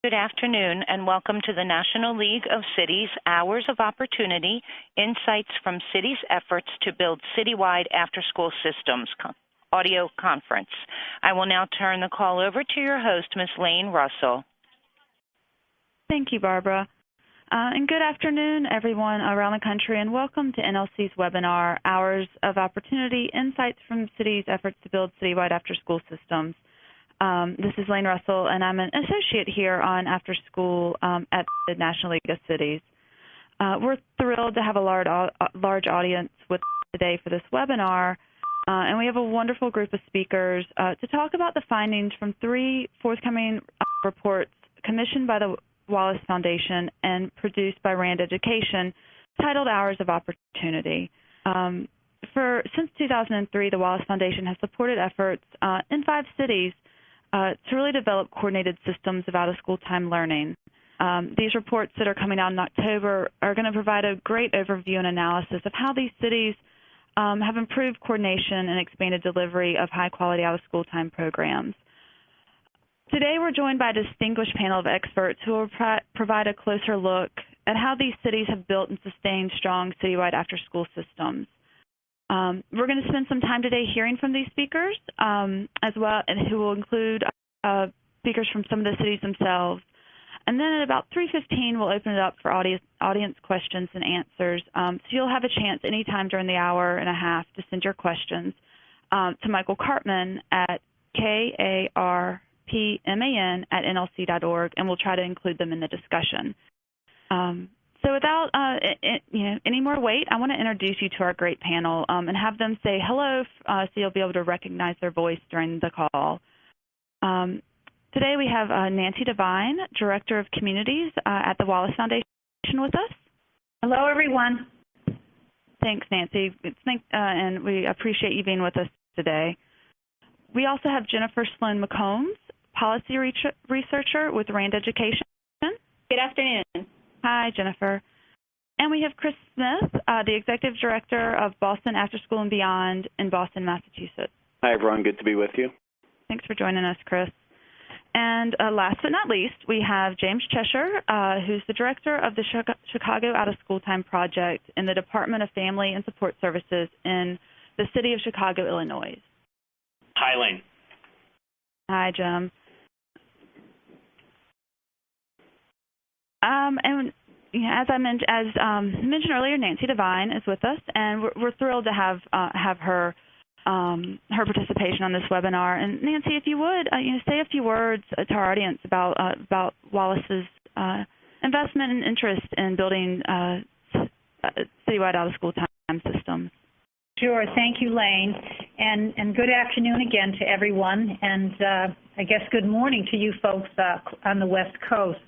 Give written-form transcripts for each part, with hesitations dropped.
Good afternoon, and welcome to the National League of Cities Hours of Opportunity, Insights from Cities' Efforts to Build Citywide After-School Systems audio conference. I will now turn the call over to your host, Ms. Lane Russell. Thank you, Barbara. And good afternoon, everyone around the country, and welcome to NLC's webinar, Hours of Opportunity, Insights from Cities' Efforts to Build Citywide After-School Systems. This is Lane Russell, and I'm an associate here on Afterschool at the National League of Cities. We're thrilled to have a large audience with us today for this webinar, and we have a wonderful group of speakers to talk about the findings from 3 forthcoming reports commissioned by the Wallace Foundation and produced by RAND Education, titled Hours of Opportunity. Since 2003, the Wallace Foundation has supported efforts in 5 cities to really develop coordinated systems of out-of-school time learning. These reports that are coming out in October are going to provide a great overview and analysis of how these cities have improved coordination and expanded delivery of high-quality out-of-school time programs. Today, we're joined by a distinguished panel of experts who will provide a closer look at how these cities have built and sustained strong citywide after-school systems. We're going to spend some time today hearing from these speakers as well, and who will include speakers from some of the cities themselves. And then at about 3:15, we'll open it up for audience questions and answers. So you'll have a chance anytime during the hour and a half to send your questions to Michael Cartman at KARPMAN@NLC.org, and we'll try to include them in the discussion. So without any more wait, I want to introduce you to our great panel and have them say hello so you'll be able to recognize their voice during the call. Today we have Nancy Devine, Director of Communities at the Wallace Foundation with us. Hello, everyone. Thanks, Nancy. And we appreciate you being with us today. We also have Jennifer Sloan-McCombs, Policy Researcher with RAND Education. Good afternoon. Hi, Jennifer. And we have Chris Smith, the Executive Director of Boston Afterschool and Beyond in Boston, Massachusetts. Hi, everyone. Good to be with you. Thanks for joining us, Chris. And last but not least, we have James Cheshire, who's the Director of the Chicago Out-of-School Time Project in the Department of Family and Support Services in the city of Chicago, Illinois. Hi, Lane. Hi, Jim. And as I mentioned earlier, Nancy Devine is with us, and we're thrilled to have her participation on this webinar. And Nancy, if you would, say a few words to our audience about Wallace's investment and interest in building citywide out-of-school time systems. Sure. Thank you, Lane. And good afternoon again to everyone. And I guess good morning to you folks on the West Coast.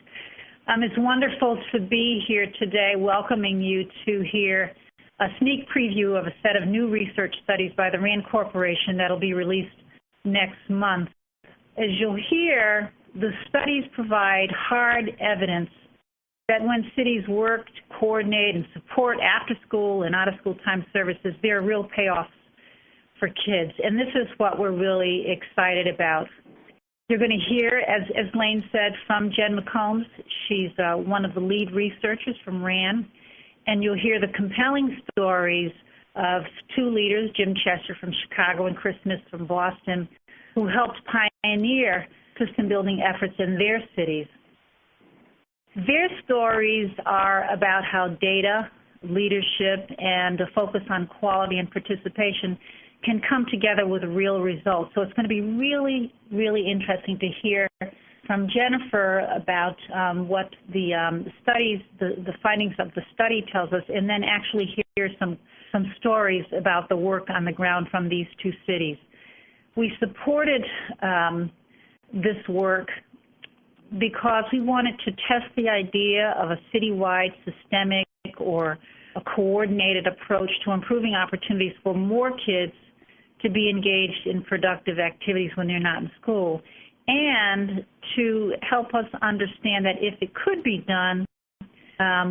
It's wonderful to be here today welcoming you to hear a sneak preview of a set of new research studies by the RAND Corporation that will be released next month. As you'll hear, the studies provide hard evidence that when cities work to coordinate and support after-school and out-of-school time services, there are real payoffs for kids. And this is what we're really excited about. You're going to hear, as Lane said, from Jen McCombs. She's one of the lead researchers from RAND. And you'll hear the compelling stories of 2 leaders, Jim Cheshire from Chicago and Chris Smith from Boston, who helped pioneer system-building efforts in their cities. Their stories are about how data, leadership, and a focus on quality and participation can come together with real results. So it's going to be really, really interesting to hear from Jennifer about what the studies, the findings of the study tells us, and then actually hear some stories about the work on the ground from these 2 cities. We supported this work because we wanted to test the idea of a citywide systemic or a coordinated approach to improving opportunities for more kids to be engaged in productive activities when they're not in school, and to help us understand that if it could be done,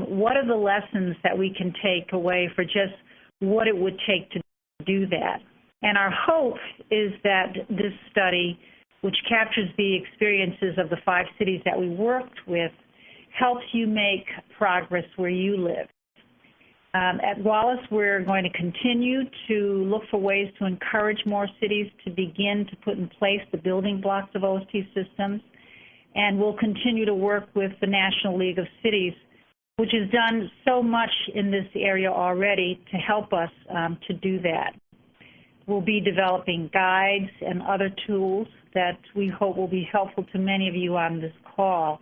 what are the lessons that we can take away for just what it would take to do that. And our hope is that this study which captures the experiences of the 5 cities that we worked with, helps you make progress where you live. At Wallace, we're going to continue to look for ways to encourage more cities to begin to put in place the building blocks of OST systems, and we'll continue to work with the National League of Cities, which has done so much in this area already to help us to do that. We'll be developing guides and other tools that we hope will be helpful to many of you on this call.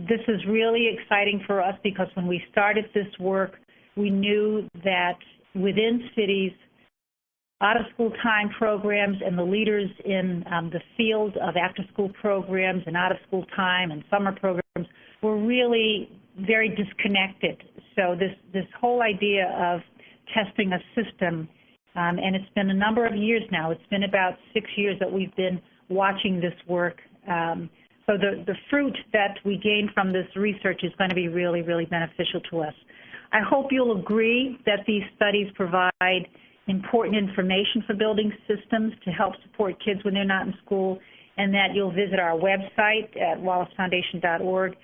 This is really exciting for us because when we started this work, we knew that within cities, out-of-school time programs and the leaders in the field of after-school programs and out-of-school time and summer programs were really very disconnected. So this whole idea of testing a system, and it's been a number of years now. It's been about 6 years that we've been watching this work. So the fruit that we gain from this research is going to be really, really beneficial to us. I hope you'll agree that these studies provide important information for building systems to help support kids when they're not in school, and that you'll visit our website at wallacefoundation.org.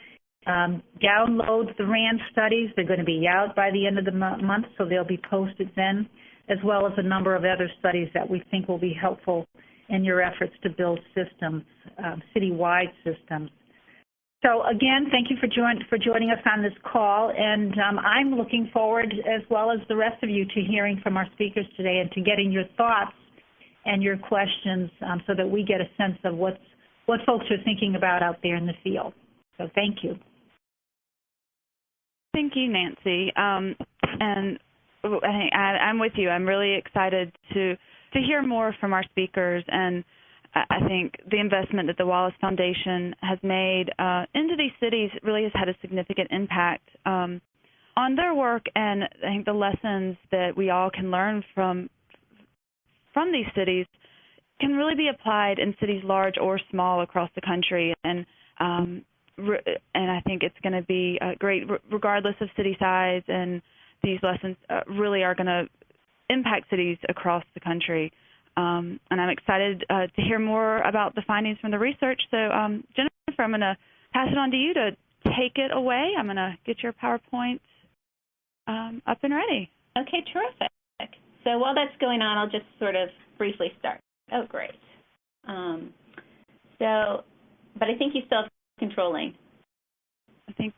Download the RAND studies. They're going to be out by the end of the month, so they'll be posted then, as well as a number of other studies that we think will be helpful in your efforts to build systems, citywide systems. So again, thank you for joining us on this call, and I'm looking forward, as well as the rest of you, to hearing from our speakers today and to getting your thoughts and your questions so that we get a sense of what folks are thinking about out there in the field. So thank you. Thank you, Nancy. And I'm with you. I'm really excited to hear more from our speakers, and I think the investment that the Wallace Foundation has made into these cities really has had a significant impact on their work, and I think the lessons that we all can learn from these cities can really be applied in cities large or small across the country, and I think it's going to be great regardless of city size, and these lessons really are going to impact cities across the country. And I'm excited to hear more about the findings from the research. So, Jennifer, I'm going to pass it on to you to take it away. I'm going to get your PowerPoint up and ready. Okay, terrific. So while that's going on, I'll just sort of briefly start. Oh, great. But I think you still have controlling. I think.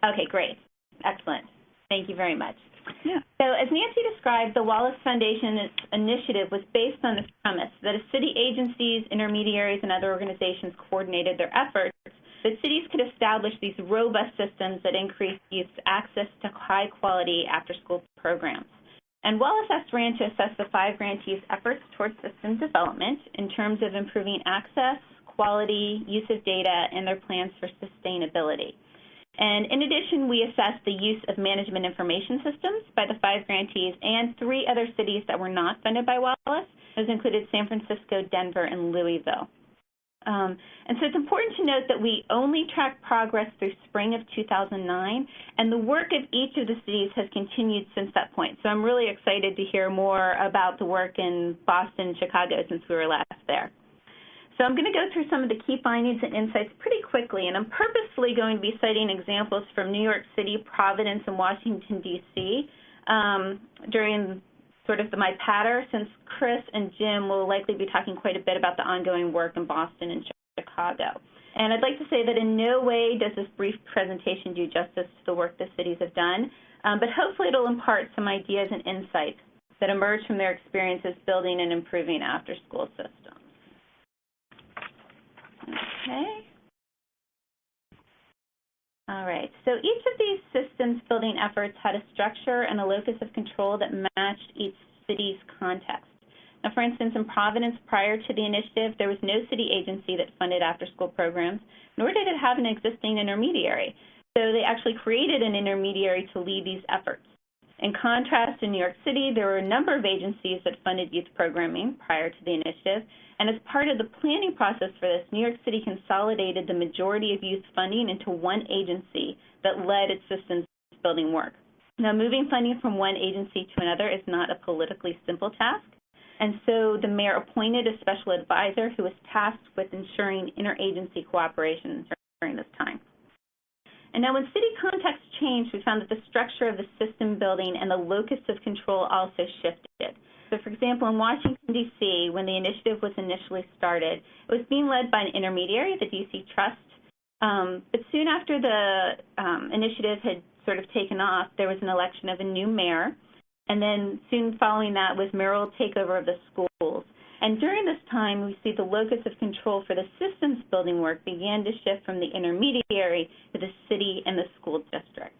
Okay, great. Excellent. Thank you very much. Yeah. So as Nancy described, the Wallace Foundation initiative was based on this premise that if city agencies, intermediaries, and other organizations coordinated their efforts, that cities could establish these robust systems that increase youth's access to high-quality after-school programs. And Wallace asked RAND to assess the 5 grantees' efforts towards system development in terms of improving access, quality, use of data, and their plans for sustainability. And in addition, we assessed the use of management information systems by the 5 grantees and 3 other cities that were not funded by Wallace. Those included San Francisco, Denver, and Louisville. And so it's important to note that we only tracked progress through spring of 2009, and the work of each of the cities has continued since that point. So I'm really excited to hear more about the work in Boston and Chicago since we were last there. So I'm going to go through some of the key findings and insights pretty quickly, and I'm purposefully going to be citing examples from New York City, Providence, and Washington, D.C. During sort of my patter, since Chris and Jim will likely be talking quite a bit about the ongoing work in Boston and Chicago. And I'd like to say that in no way does this brief presentation do justice to the work the cities have done, but hopefully it'll impart some ideas and insights that emerge from their experiences building and improving after-school systems. Okay. All right. So each of these systems building efforts had a structure and a locus of control that matched each city's context. Now, for instance, in Providence, prior to the initiative, there was no city agency that funded after-school programs, nor did it have an existing intermediary. So they actually created an intermediary to lead these efforts. In contrast, in New York City, there were a number of agencies that funded youth programming prior to the initiative, and as part of the planning process for this, New York City consolidated the majority of youth funding into one agency that led its systems building work. Now, moving funding from one agency to another is not a politically simple task, And so the mayor appointed a special advisor who was tasked with ensuring interagency cooperation during this time. And now when city context changed, we found that the structure of the system building and the locus of control also shifted. So for example, in Washington, D.C., when the initiative was initially started, it was being led by an intermediary, the D.C. Trust. But soon after the initiative had sort of taken off, there was an election of a new mayor. And then soon following that was mayoral takeover of the schools. And during this time, we see the locus of control for the systems building work began to shift from the intermediary to the city and the school district.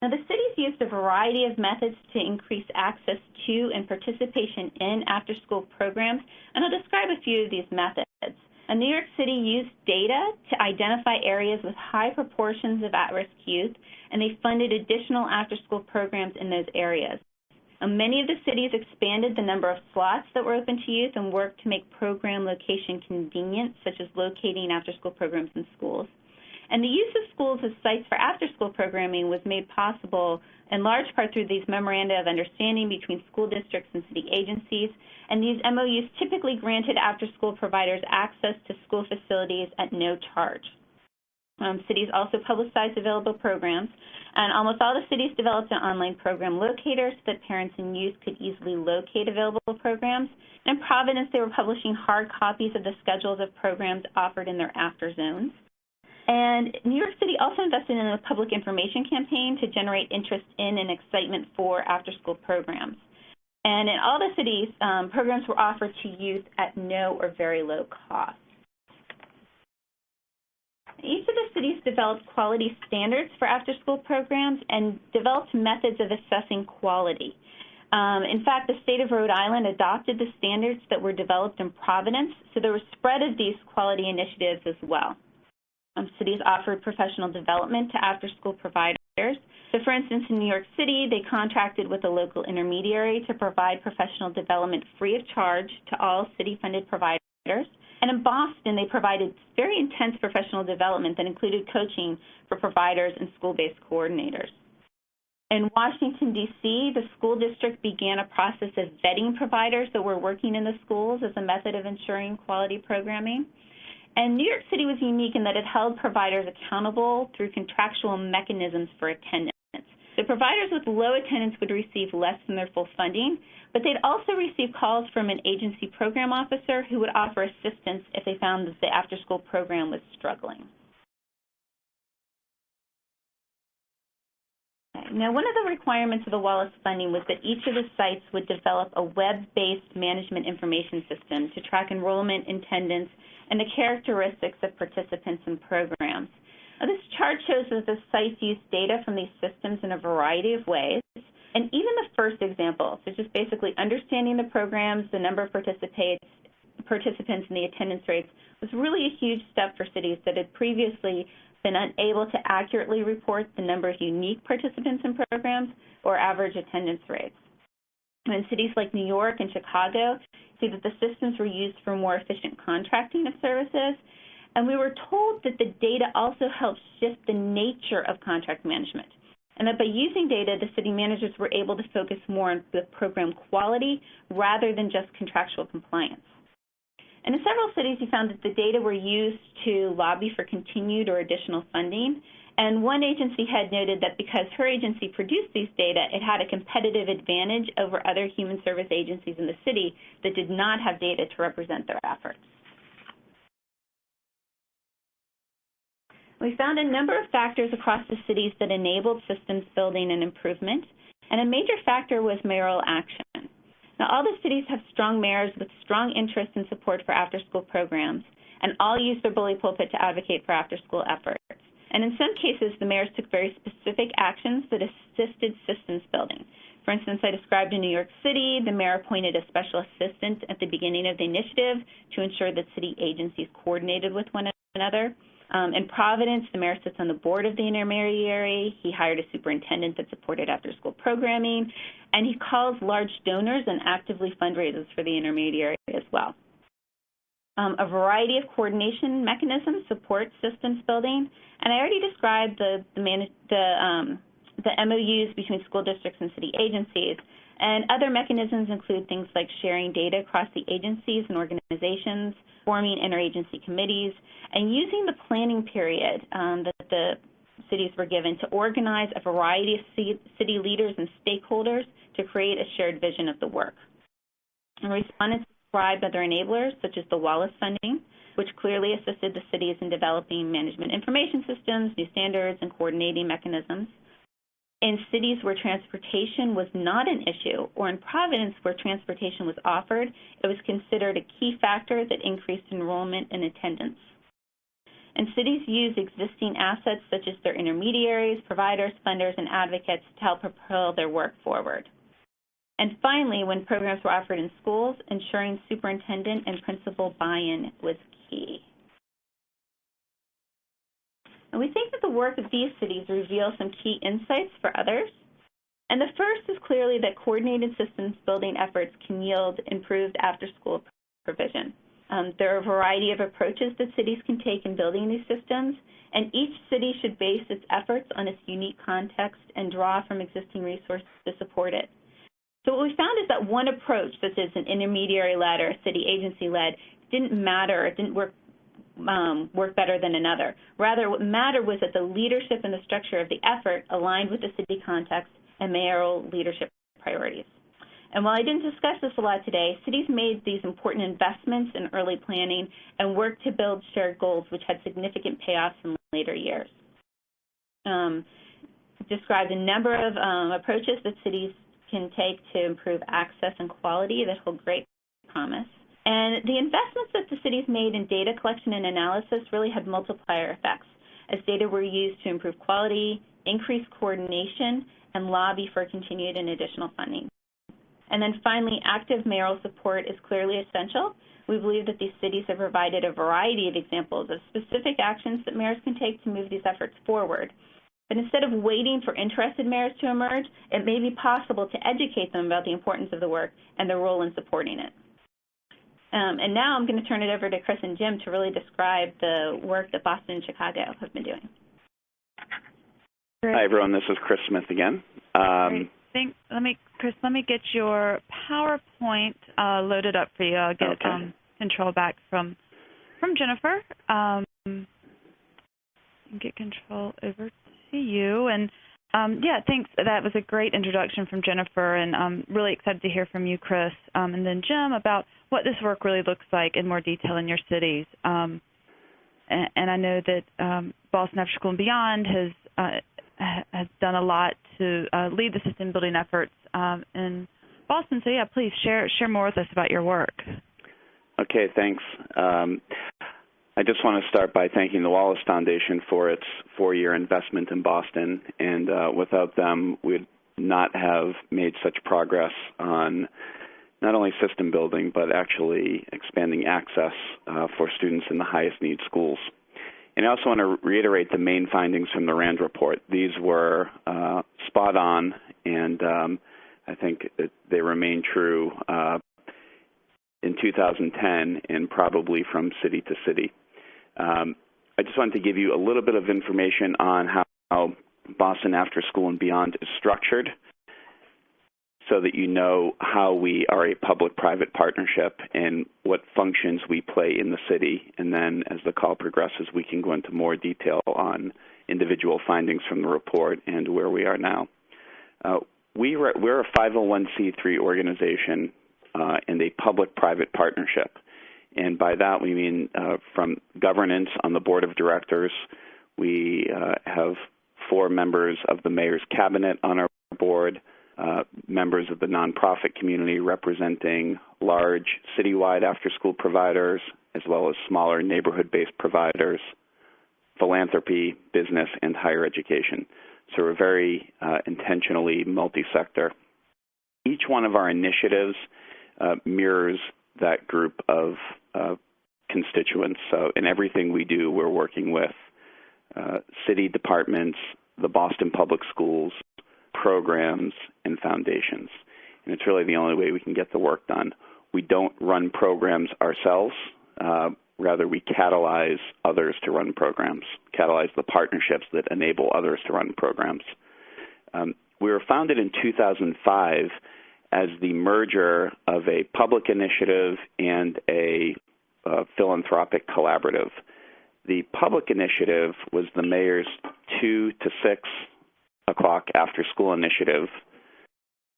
Now, the cities used a variety of methods to increase access to and participation in after-school programs, and I'll describe a few of these methods. And New York City used data to identify areas with high proportions of at-risk youth, and they funded additional after-school programs in those areas. Many of the cities expanded the number of slots that were open to youth and worked to make program location convenient, such as locating after-school programs in schools. And the use of schools as sites for after-school programming was made possible in large part through these memoranda of understanding between school districts and city agencies. And these MOUs typically granted after-school providers access to school facilities at no charge. Cities also publicized available programs, and almost all the cities developed an online program locator so that parents and youth could easily locate available programs. In Providence, they were publishing hard copies of the schedules of programs offered in their after zones. And New York City also invested in a public information campaign to generate interest in and excitement for after-school programs. And in all the cities, programs were offered to youth at no or very low cost. Each of the cities developed quality standards for after-school programs and developed methods of assessing quality. In fact, the state of Rhode Island adopted the standards that were developed in Providence, so there was spread of these quality initiatives as well. Cities offered professional development to after-school providers. So, for instance, in New York City, they contracted with a local intermediary to provide professional development free of charge to all city-funded providers. And in Boston, they provided very intense professional development that included coaching for providers and school-based coordinators. In Washington, D.C., the school district began a process of vetting providers that were working in the schools as a method of ensuring quality programming. And New York City was unique in that it held providers accountable through contractual mechanisms for attendance. The providers with low attendance would receive less than their full funding, but they'd also receive calls from an agency program officer who would offer assistance if they found that the after-school program was struggling. Now, one of the requirements of the Wallace funding was that each of the sites would develop a web-based management information system to track enrollment, attendance, and the characteristics of participants in programs. Now, this chart shows that the sites use data from these systems in a variety of ways. And even the first example, so just basically understanding the programs, the number of participants, and the attendance rates, was really a huge step for cities that had previously been unable to accurately report the number of unique participants in programs or average attendance rates. In cities like New York and Chicago, see that the systems were used for more efficient contracting of services, and we were told that the data also helped shift the nature of contract management, and that by using data, the city managers were able to focus more on the program quality rather than just contractual compliance. And in several cities, we found that the data were used to lobby for continued or additional funding. And one agency had noted that because her agency produced these data, it had a competitive advantage over other human service agencies in the city that did not have data to represent their efforts. We found a number of factors across the cities that enabled systems building and improvement, and a major factor was mayoral action. Now, all the cities have strong mayors with strong interest and support for after-school programs, and all use their bully pulpit to advocate for after-school efforts. And in some cases, the mayors took very specific actions that assisted systems building. For instance, I described in New York City, the mayor appointed a special assistant at the beginning of the initiative to ensure that city agencies coordinated with one another. In Providence, the mayor sits on the board of the intermediary. He hired a superintendent that supported after-school programming, and he calls large donors and actively fundraises for the intermediary as well. A variety of coordination mechanisms support systems building, and I already described the MOUs between school districts and city agencies. And other mechanisms include things like sharing data across the agencies and organizations, forming interagency committees, and using the planning period that the cities were given to organize a variety of city leaders and stakeholders to create a shared vision of the work. And respondents described other enablers, such as the Wallace Funding, which clearly assisted the cities in developing management information systems, new standards, and coordinating mechanisms. In cities where transportation was not an issue, or in Providence where transportation was offered, it was considered a key factor that increased enrollment and attendance. And cities use existing assets such as their intermediaries, providers, funders, and advocates to help propel their work forward. And finally, when programs were offered in schools, ensuring superintendent and principal buy-in was key. And we think that the work of these cities reveals some key insights for others. And the first is clearly that coordinated systems building efforts can yield improved after-school provision. There are a variety of approaches that cities can take in building these systems, and each city should base its efforts on its unique context and draw from existing resources to support it. So what we found is that one approach, such as an intermediary-led or a city agency-led, didn't matter, it didn't work better than another. Rather, what mattered was that the leadership and the structure of the effort aligned with the city context and mayoral leadership priorities. And while I didn't discuss this a lot today, cities made these important investments in early planning and worked to build shared goals, which had significant payoffs in later years. Described a number of approaches that cities can take to improve access and quality that hold great promise. And the investments that the cities made in data collection and analysis really had multiplier effects, as data were used to improve quality, increase coordination, and lobby for continued and additional funding. And then finally, active mayoral support is clearly essential. We believe that these cities have provided a variety of examples of specific actions that mayors can take to move these efforts forward. But instead of waiting for interested mayors to emerge, it may be possible to educate them about the importance of the work and their role in supporting it. And now I'm going to turn it over to Chris and Jim to really describe the work that Boston and Chicago have been doing. Hi, everyone. This is Chris Smith again. Chris, let me get your PowerPoint loaded up for you. I'll get control back from Jennifer. Get control over to you. And yeah, thanks. That was a great introduction from Jennifer, and I'm really excited to hear from you, Chris, and then Jim, about what this work really looks like in more detail in your cities. And I know that Boston Afterschool and Beyond has done a lot to lead the system building efforts in Boston. So yeah, please share more with us about your work. Okay, thanks. I just want to start by thanking the Wallace Foundation for its 4-year investment in Boston, and without them, we'd not have made such progress on not only system building, but actually expanding access for students in the highest need schools. And I also want to reiterate the main findings from the RAND report. These were spot on, and I think they remain true in 2010 and probably from city to city. I just wanted to give you a little bit of information on how Boston Afterschool and Beyond is structured, so that you know how we are a public-private partnership and what functions we play in the city. And then as the call progresses, we can go into more detail on individual findings from the report and where we are now. We're a 501c3 organization and a public-private partnership. And by that we mean from governance on the board of directors, we have 4 members of the mayor's cabinet on our board, members of the nonprofit community representing large citywide after-school providers, as well as smaller neighborhood-based providers, philanthropy, business, and higher education. So we're very intentionally multi-sector. Each one of our initiatives mirrors that group of constituents. So in everything we do, we're working with city departments, the Boston Public Schools, programs, and foundations. And it's really the only way we can get the work done. We don't run programs ourselves. Rather, we catalyze others to run programs, catalyze the partnerships that enable others to run programs. We were founded in 2005 as the merger of a public initiative and a philanthropic collaborative. The public initiative was the mayor's 2 to 6 o'clock after school initiative,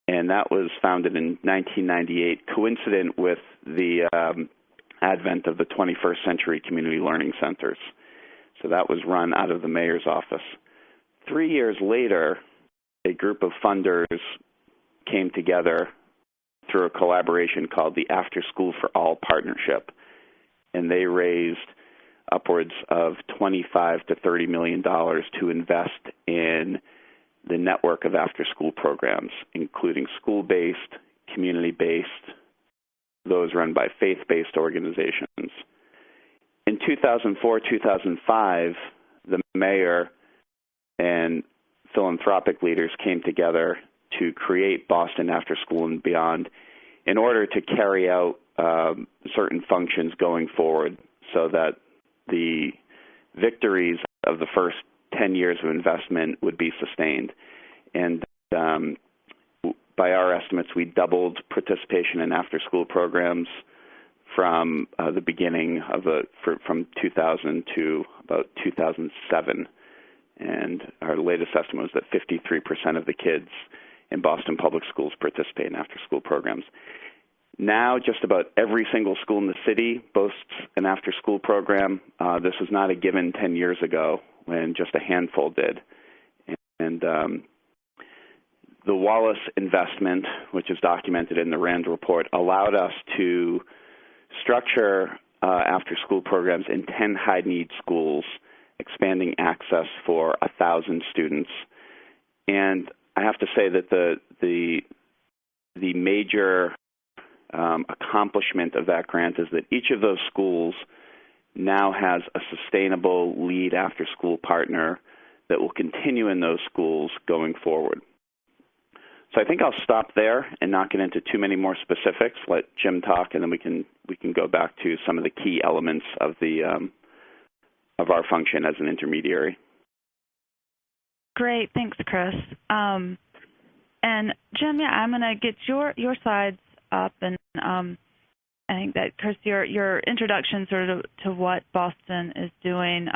and that was founded in 1998, coincident with the advent of the 21st Century Community Learning Centers. So that was run out of the mayor's office. 3 years later, a group of funders came together through a collaboration called the Afterschool for All Partnership, and they raised upwards of $25 to $30 million to invest in the network of after-school programs, including school-based, community-based, those run by faith-based organizations. In 2004-2005, the mayor and philanthropic leaders came together to create Boston After School and Beyond in order to carry out certain functions going forward so that the victories of the first 10 years of investment would be sustained. And by our estimates, we doubled participation in after-school programs from the beginning of from 2000 to about 2007. And our latest estimate was that 53% of the kids in Boston public schools participate in after-school programs. Now, just about every single school in the city boasts an after-school program. This was not a given 10 years ago when just a handful did. And the Wallace investment, which is documented in the RAND report, allowed us to structure after-school programs in 10 high-need schools, expanding access for 1,000 students. And I have to say that the major accomplishment of that grant is that each of those schools now has a sustainable lead after-school partner that will continue in those schools going forward. So I think I'll stop there and not get into too many more specifics. Let Jim talk, and then we can go back to some of the key elements of of our function as an intermediary. Great, thanks, Chris. And Jim, yeah, I'm going to get your sides up, and I think that, Chris, your introduction sort of to what Boston is doing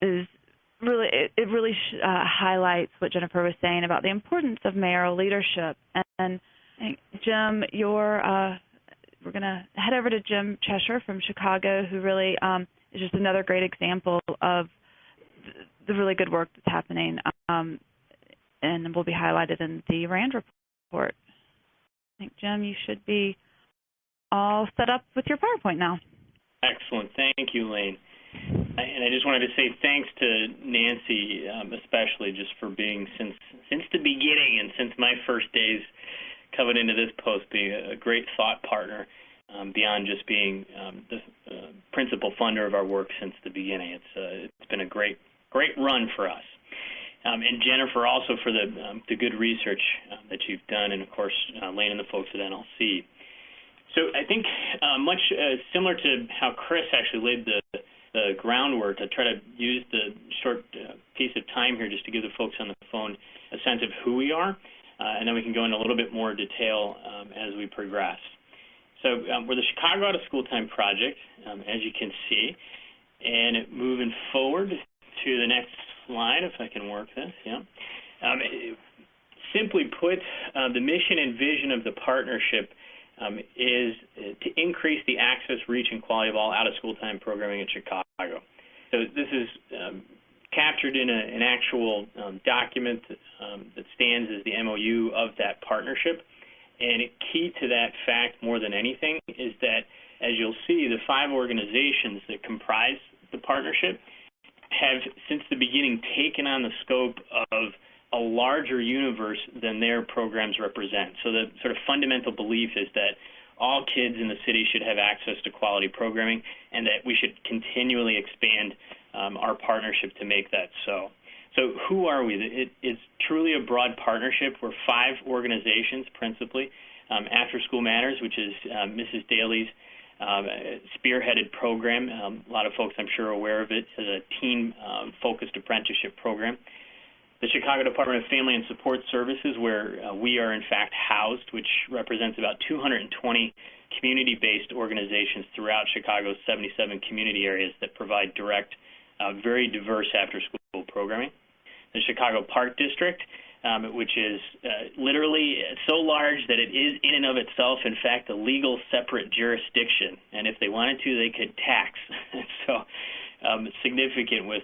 is really, it really highlights what Jennifer was saying about the importance of mayoral leadership. And I think, Jim, we're going to head over to Jim Cheshire from Chicago, who really is just another great example of the really good work that's happening, and will be highlighted in the RAND report. I think, Jim, you should be all set up with your PowerPoint now. Excellent. Thank you, Lane. And I just wanted to say thanks to Nancy, especially just for being, since the beginning and since my first days coming into this post, being a great thought partner beyond just being the principal funder of our work since the beginning. It's been a great run for us. And Jennifer, also for the good research that you've done, and of course Lane and the folks at NLC. So I think much similar to how Chris actually laid the groundwork, to try to use the short piece of time here just to give the folks on the phone a sense of who we are, and then we can go into a little bit more detail as we progress. So we're the Chicago Out of School Time Project, as you can see, and moving forward to the next slide, if I can work this. Yeah. Simply put, the mission and vision of the partnership is to increase the access, reach, and quality of all out-of-school time programming in Chicago. So this is captured in an actual document that stands as the MOU of that partnership. And key to that fact, more than anything, is that, as you'll see, the 5 organizations that comprise the partnership have, since the beginning, taken on the scope of a larger universe than their programs represent. So the sort of fundamental belief is that all kids in the city should have access to quality programming, and that we should continually expand our partnership to make that so. So who are we? It is truly a broad partnership. We're 5 organizations, principally. After School Matters, which is Mrs. Daly's spearheaded program. A lot of folks, I'm sure, are aware of it as a teen-focused apprenticeship program. the Chicago Department of Family and Support Services, where we are in fact housed, which represents about 220 community-based organizations throughout Chicago's 77 community areas that provide direct, very diverse after-school programming. The Chicago Park District, which is literally so large that it is in and of itself, in fact, a legal separate jurisdiction. And if they wanted to, they could tax. So significant with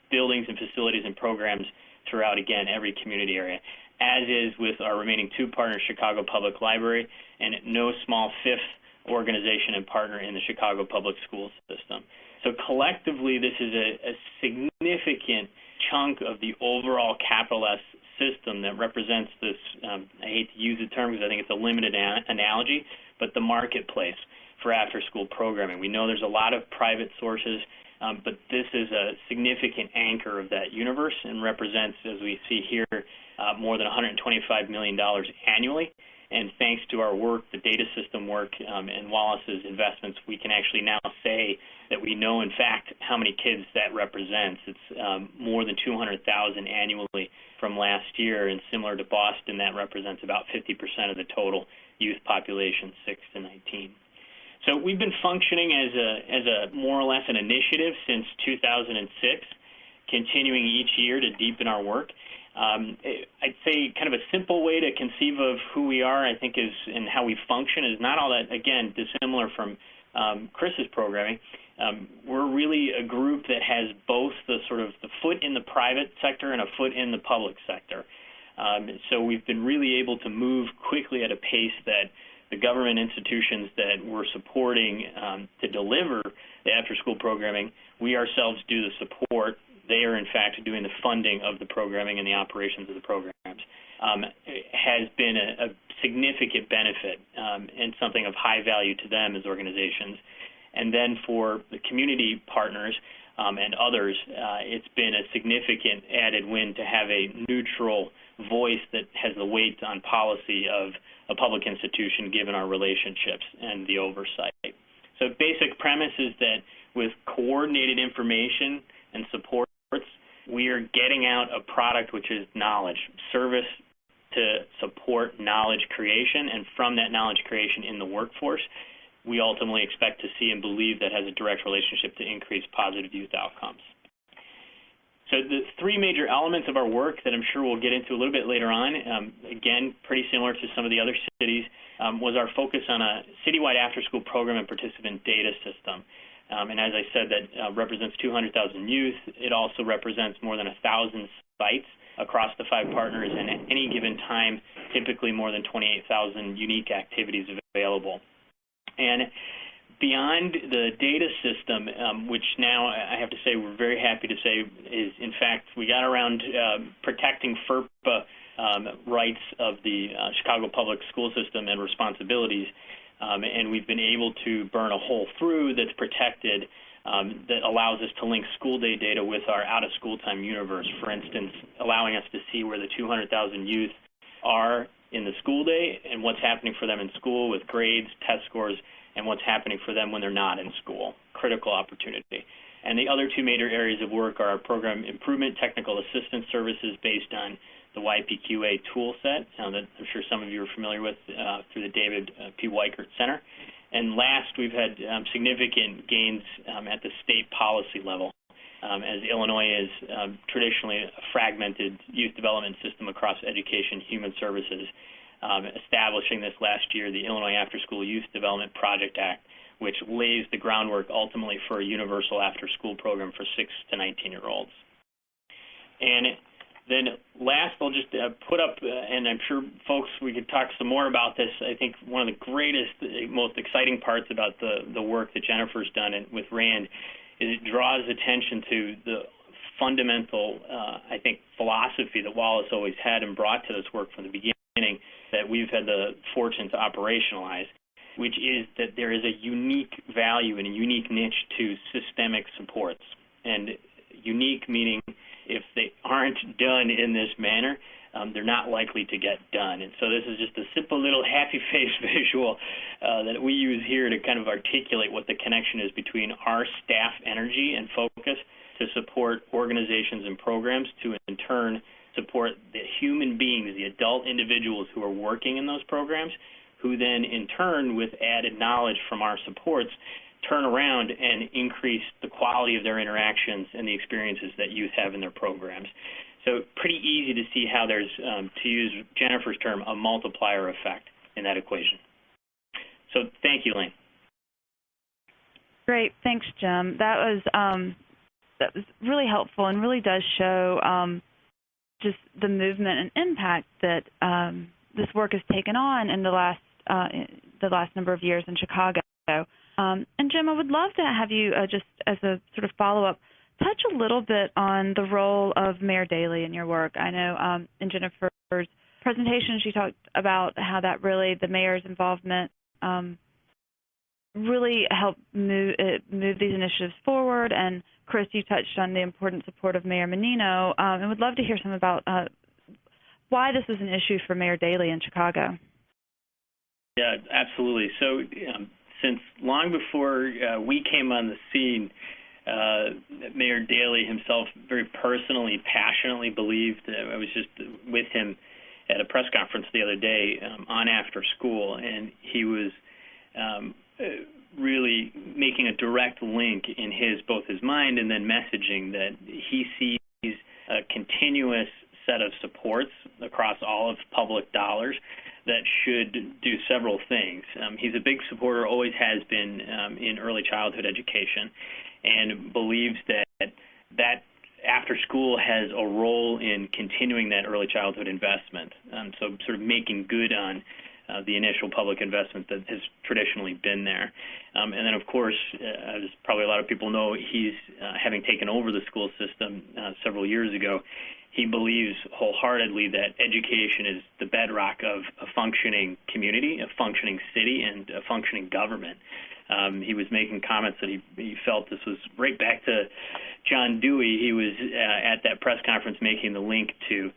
buildings and facilities and programs throughout, again, every community area, as is with our remaining two partners, Chicago Public Library and no small fifth organization and partner in the Chicago Public School System. So collectively, this is a significant chunk of the overall capital S system that represents this, I hate to use the term because I think it's a limited analogy, but the marketplace for after-school programming. We know there's a lot of private sources, but this is a significant anchor of that universe and represents, as we see here, more than $125 million annually. And thanks to our work, the data system work, and Wallace's investments, we can actually now say that we know, in fact, how many kids that represents. It's more than 200,000 annually from last year, and similar to Boston, that represents about 50% of the total youth population, 6 to 19. So we've been functioning as a more or less an initiative since 2006, continuing each year to deepen our work. I'd say kind of a simple way to conceive of who we are, I think, is and how we function is not all that, again, dissimilar from Chris's programming. We're really a group that has both the sort of the foot in the private sector and a foot in the public sector. So we've been really able to move quickly at a pace that the government institutions that we're supporting to deliver the after-school programming, we ourselves do the support. They are, in fact, doing the funding of the programming and the operations of the programs. Has been a significant benefit and something of high value to them as organizations. And then for the community partners and others, it's been a significant added win to have a neutral voice that has the weight on policy of a public institution given our relationships and the oversight. So basic premise is that with coordinated information and support, we are getting out a product which is knowledge, service to support knowledge creation, and from that knowledge creation in the workforce, we ultimately expect to see and believe that has a direct relationship to increase positive youth outcomes. So the three major elements of our work that I'm sure we'll get into a little bit later on, again, pretty similar to some of the other cities, was our focus on a citywide after-school program and participant data system. And as I said, that represents 200,000 youth. It also represents more than 1,000 sites across the 5 partners, and at any given time, typically more than 28,000 unique activities available. And beyond the data system, which now I have to say we're very happy to say is, in fact, we got around protecting FERPA rights of the Chicago Public School System and responsibilities, and we've been able to burn a hole through that's protected that allows us to link school day data with our out-of-school time universe, for instance, allowing us to see where the 200,000 youth are in the school day and what's happening for them in school with grades, test scores, and what's happening for them when they're not in school. Critical opportunity. And the other 2 major areas of work are our program improvement technical assistance services based on the YPQA tool set that I'm sure some of you are familiar with through the David P. Weichert Center. And last, we've had significant gains at the state policy level, as Illinois is traditionally a fragmented youth development system across education, human services, establishing this last year the Illinois After-School Youth Development Project Act, which lays the groundwork ultimately for a universal after-school program for 6 to 19-year-olds. And then last, I'll just put up, and I'm sure folks, we could talk some more about this. I think one of the greatest, most exciting parts about the work that Jennifer's done with RAND is it draws attention to the fundamental, I think, philosophy that Wallace always had and brought to this work from the beginning that we've had the fortune to operationalize, which is that there is a unique value and a unique niche to systemic supports. And unique meaning if they aren't done in this manner, they're not likely to get done. And so this is just a simple little happy face visual that we use here to kind of articulate what the connection is between our staff energy and focus to support organizations and programs to, in turn, support the human beings, the adult individuals who are working in those programs, who then in turn, with added knowledge from our supports, turn around and increase the quality of their interactions and the experiences that youth have in their programs. So pretty easy to see how there's, to use Jennifer's term, a multiplier effect in that equation. So thank you, Lane. Great, thanks, Jim. That was really helpful and really does show just the movement and impact that this work has taken on in the last number of years in Chicago. And Jim, I would love to have you just as a sort of follow-up, touch a little bit on the role of Mayor Daley in your work. I know in Jennifer's presentation she talked about how that really, the mayor's involvement really helped move these initiatives forward. And Chris, you touched on the important support of Mayor Menino. And would love to hear some about why this is an issue for Mayor Daley in Chicago. Yeah, absolutely. So since long before we came on the scene, Mayor Daley himself very personally, passionately believed, I was just with him at a press conference the other day on Afterschool, and he was really making a direct link in both his mind and then messaging that he sees a continuous set of supports across all of public dollars that should do several things. He's a big supporter, always has been, in early childhood education, and believes that after school has a role in continuing that early childhood investment. So sort of making good on the initial public investment that has traditionally been there. And then, of course, as probably a lot of people know, he's having taken over the school system several years ago. He believes wholeheartedly that education is the bedrock of a functioning community, a functioning city, and a functioning government. He was making comments that he felt this was right back to John Dewey. He was at that press conference making the link to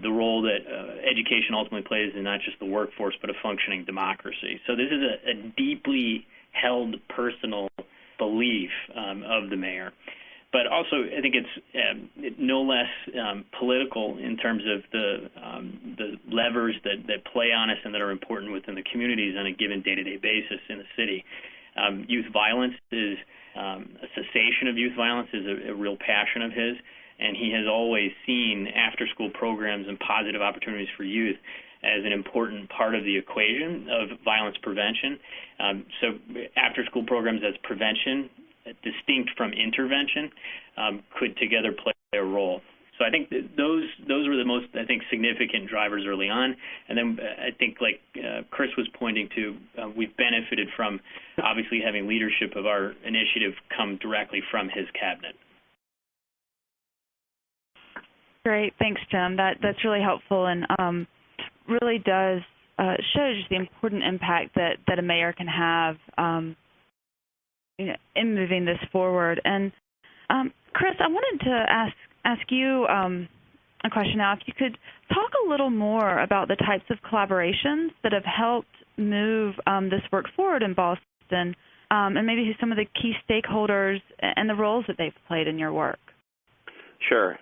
the role that education ultimately plays in not just the workforce, but a functioning democracy. So this is a deeply held personal belief of the mayor. But also, I think it's no less political in terms of the levers that play on us and that are important within the communities on a given day-to-day basis in the city. Youth violence is a cessation of youth violence is a real passion of his, and he has always seen after-school programs and positive opportunities for youth as an important part of the equation of violence prevention. So after-school programs as prevention, distinct from intervention, could together play a role. So I think those were the most, I think, significant drivers early on. And then I think, like Chris was pointing to, we've benefited from obviously having leadership of our initiative come directly from his cabinet. Great, thanks, Jim. That's really helpful and really does show just the important impact that a mayor can have in moving this forward. And Chris, I wanted to ask you a question now. If you could talk a little more about the types of collaborations that have helped move this work forward in Boston, and maybe who some of the key stakeholders and the roles that they've played in your work. Sure.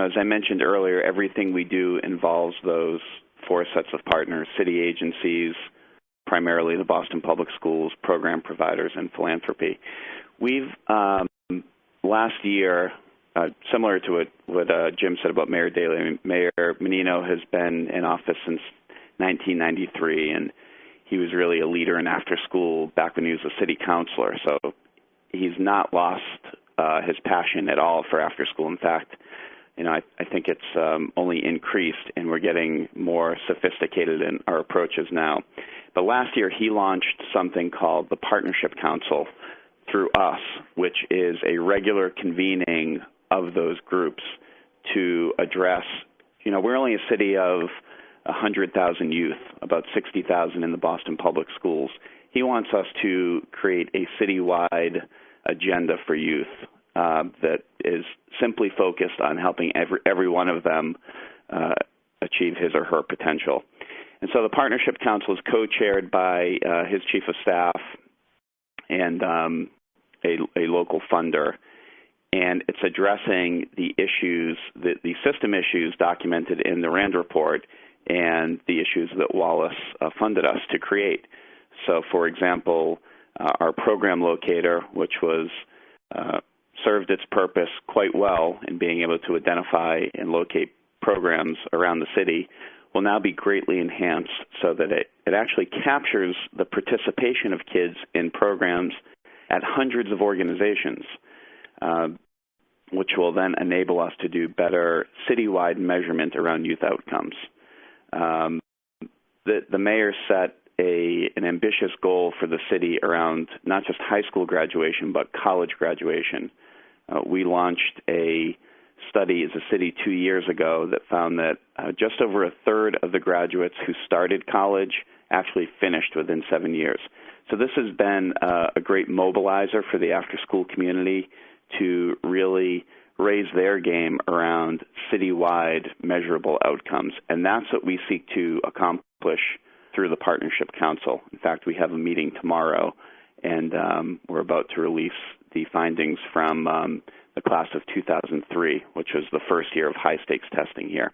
As I mentioned earlier, everything we do involves those four sets of partners: city agencies, primarily the Boston Public Schools, program providers, and philanthropy. We've last year, similar to what Jim said about Mayor Daley, Mayor Menino has been in office since 1993, and he was really a leader in after school back when he was a city councilor. So he's not lost his passion at all for after school. In fact, I think it's only increased, and we're getting more sophisticated in our approaches now. But last year, he launched something called the Partnership Council through us, which is a regular convening of those groups to address, we're only a city of 100,000 youth, about 60,000 in the Boston Public Schools. He wants us to create a citywide agenda for youth that is simply focused on helping every one of them achieve his or her potential. And so the Partnership Council is co-chaired by his chief of staff and a local funder. and it's addressing the issues, the system issues documented in the RAND report and the issues that Wallace funded us to create. So, for example, our program locator, which was served its purpose quite well in being able to identify and locate programs around the city, will now be greatly enhanced so that it actually captures the participation of kids in programs at hundreds of organizations, which will then enable us to do better citywide measurement around youth outcomes. The mayor set an ambitious goal for the city around not just high school graduation, but college graduation. We launched a study as a city 2 years ago that found that just over a third of the graduates who started college actually finished within 7 years. So this has been a great mobilizer for the after-school community to really raise their game around citywide measurable outcomes. And that's what we seek to accomplish through the Partnership Council. In fact, we have a meeting tomorrow, and we're about to release the findings from the class of 2003, which was the first year of high-stakes testing here.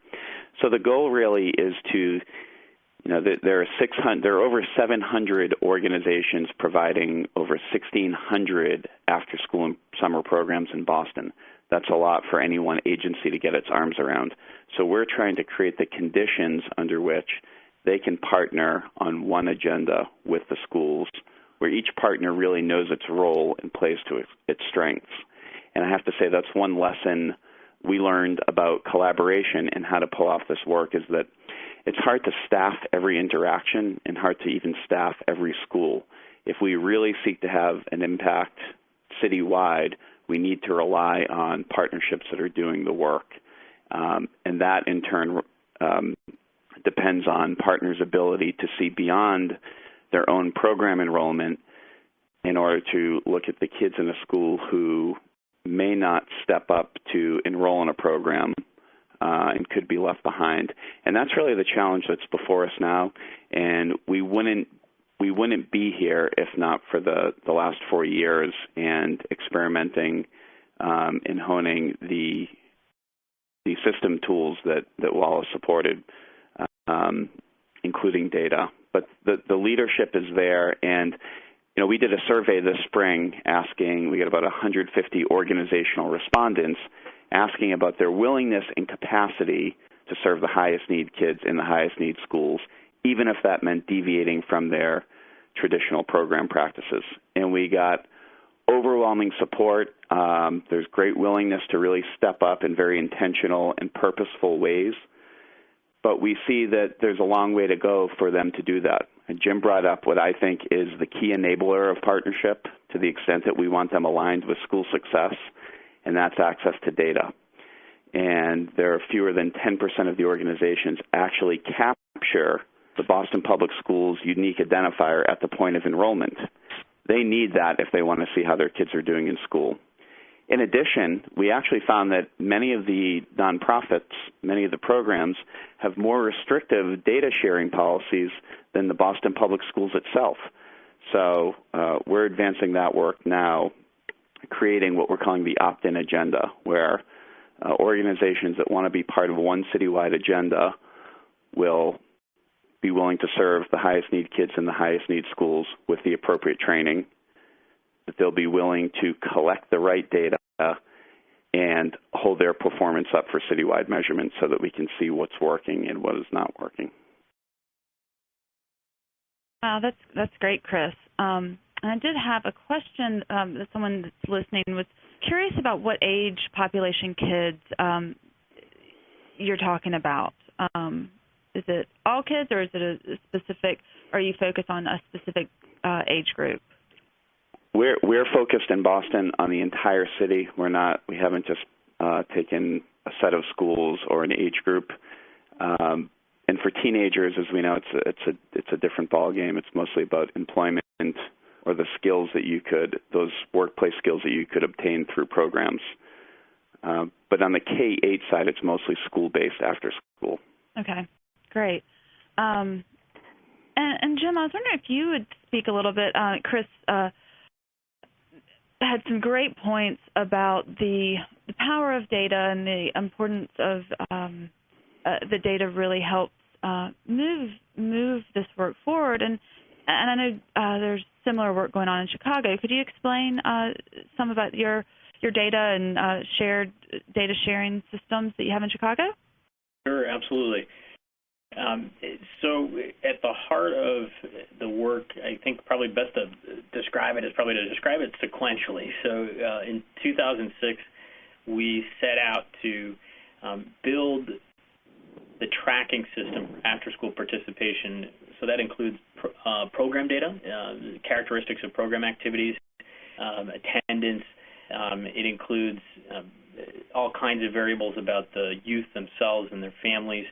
So the goal really is to, there are over 700 organizations providing over 1,600 after-school and summer programs in Boston. That's a lot for any one agency to get its arms around. So we're trying to create the conditions under which they can partner on one agenda with the schools, where each partner really knows its role and plays to its strengths. And I have to say that's one lesson we learned about collaboration and how to pull off this work, is that it's hard to staff every interaction and hard to even staff every school. If we really seek to have an impact citywide, we need to rely on partnerships that are doing the work. And that, in turn, depends on partners' ability to see beyond their own program enrollment in order to look at the kids in a school who may not step up to enroll in a program and could be left behind. And that's really the challenge that's before us now. And we wouldn't be here if not for the last 4 years and experimenting and honing the system tools that Wallace supported, including data. But the leadership is there, and we did a survey this spring we got about 150 organizational respondents asking about their willingness and capacity to serve the highest need kids in the highest need schools, even if that meant deviating from their traditional program practices. And we got overwhelming support. There's great willingness to really step up in very intentional and purposeful ways. But we see that there's a long way to go for them to do that. And Jim brought up what I think is the key enabler of partnership to the extent that we want them aligned with school success, and that's access to data. And there are fewer than 10% of the organizations actually capture the Boston Public Schools unique identifier at the point of enrollment. They need that if they want to see how their kids are doing in school. In addition, we actually found that many of the nonprofits, many of the programs, have more restrictive data sharing policies than the Boston Public Schools itself. So we're advancing that work now, creating what we're calling the opt-in agenda, where organizations that want to be part of one citywide agenda will be willing to serve the highest need kids in the highest need schools with the appropriate training, that they'll be willing to collect the right data and hold their performance up for citywide measurement so that we can see what's working and what is not working. Wow, that's great, Chris. And I did have a question that someone that's listening was curious about what age population kids you're talking about. Is it all kids, or is it a specific, are you focused on a specific age group? We're focused in Boston on the entire city. We haven't just taken a set of schools or an age group. And for teenagers, as we know, it's a different ballgame. It's mostly about employment or the skills that those workplace skills that you could obtain through programs. But on the K-8 side, it's mostly school-based after school. Okay, great. And Jim, I was wondering if you would speak a little bit, Chris had some great points about the power of data and the importance of the data really helps move this work forward. And I know there's similar work going on in Chicago. Could you explain some about your data and shared data sharing systems that you have in Chicago? Sure, absolutely. So at the heart of the work, I think probably best to describe it sequentially. So in 2006, we set out to build the tracking system for after-school participation. So that includes program data, characteristics of program activities, attendance. It includes all kinds of variables about the youth themselves and their families.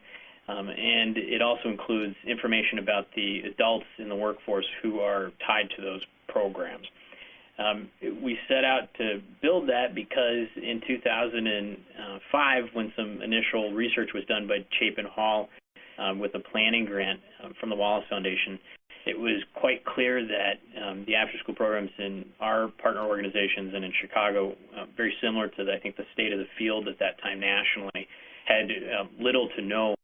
And it also includes information about the adults in the workforce who are tied to those programs. We set out to build that because in 2005, when some initial research was done by Chapin Hall with a planning grant from the Wallace Foundation, it was quite clear that the after-school programs in our partner organizations and in Chicago, very similar to, I think, the state of the field at that time nationally, had little to no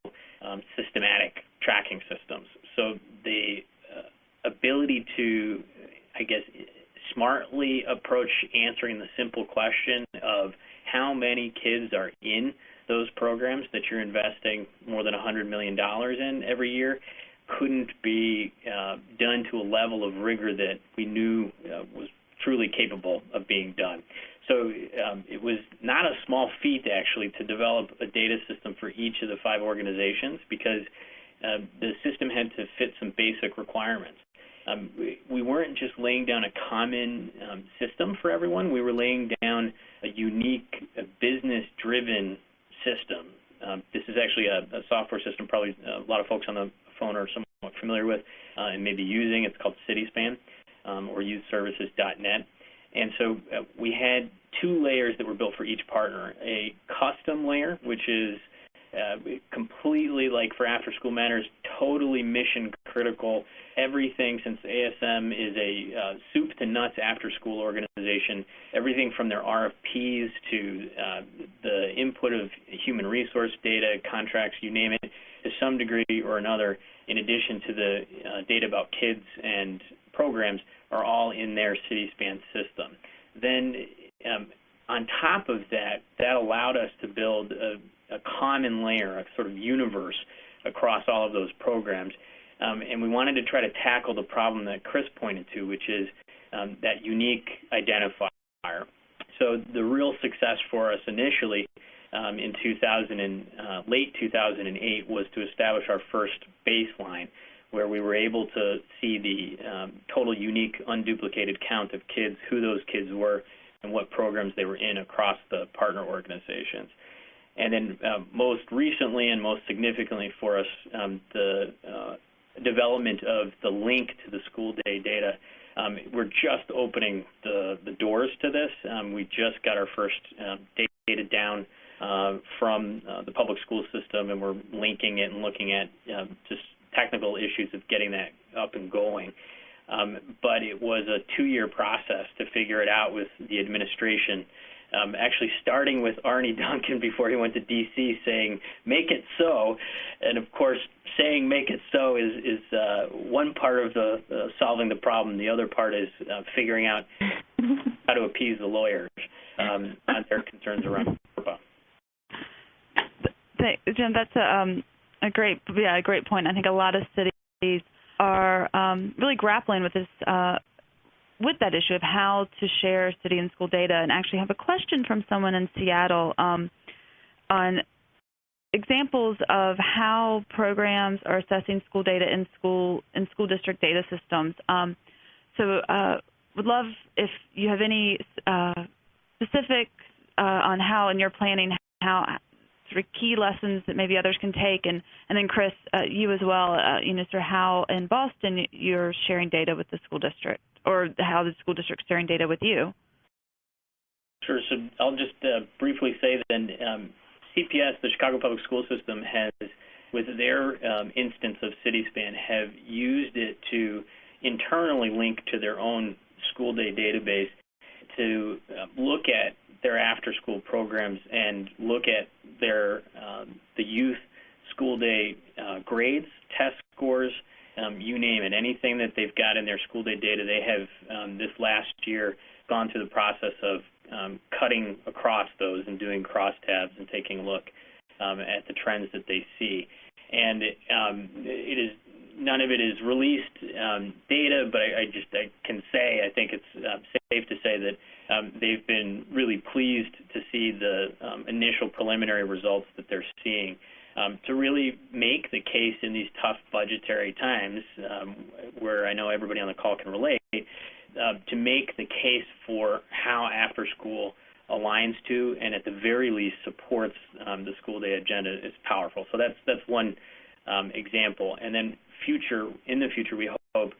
systematic tracking systems. So the ability to, I guess, smartly approach answering the simple question of how many kids are in those programs that you're investing more than $100 million in every year couldn't be done to a level of rigor that we knew was truly capable of being done. So it was not a small feat, actually, to develop a data system for each of the 5 organizations because the system had to fit some basic requirements. We weren't just laying down a common system for everyone. We were laying down a unique business-driven system. This is actually a software system probably a lot of folks on the phone are somewhat familiar with and maybe using. It's called Cityspan or youthservices.net. And so we had 2 layers that were built for each partner. A custom layer, which is completely, like for After School Matters, totally mission critical. Everything, since ASM is a soup to nuts after-school organization, everything from their RFPs to the input of human resource data, contracts, you name it, to some degree or another, in addition to the data about kids and programs, are all in their Cityspan system. Then on top of that, that allowed us to build a common layer, a sort of universe across all of those programs. And we wanted to try to tackle the problem that Chris pointed to, which is that unique identifier. So the real success for us initially in late 2008 was to establish our first baseline, where we were able to see the total unique unduplicated count of kids, who those kids were, and what programs they were in across the partner organizations. And then most recently and most significantly for us, the development of the link to the school day data. We're just opening the doors to this. We just got our first data down from the public school system, and we're linking it and looking at just technical issues of getting that up and going. But it was a 2-year process to figure it out with the administration, actually starting with Arnie Duncan before he went to D.C. saying, make it so. And, of course, saying make it so is one part of the solving the problem. The other part is figuring out how to appease the lawyers on their concerns around FERPA. Jim, that's a great point. I think a lot of cities are really grappling with this, with that issue of how to share city and school data. And actually have a question from someone in Seattle on examples of how programs are assessing school data in school district data systems. So would love if you have any specifics on how in your planning, how sort of key lessons that maybe others can take, and then Chris, you as well, sort of how in Boston you're sharing data with the school district, or how the school district's sharing data with you. Sure. So I'll just briefly say then CPS, the Chicago Public School System, has, with their instance of Cityspan, have used it to internally link to their own school day database to look at their after-school programs and look at their the youth school day grades, test scores, you name it, anything that they've got in their school day data. They have this last year gone through the process of cutting across those and doing crosstabs and taking a look at the trends that they see. And it is none of it is released data, but I can say I think it's safe to say that they've been really pleased to see the initial preliminary results that they're seeing. To really make the case in these tough budgetary times, where I know everybody on the call can relate, to make the case for how after school aligns to and at the very least supports the school day agenda is powerful. So that's one example. And then in the future, we hope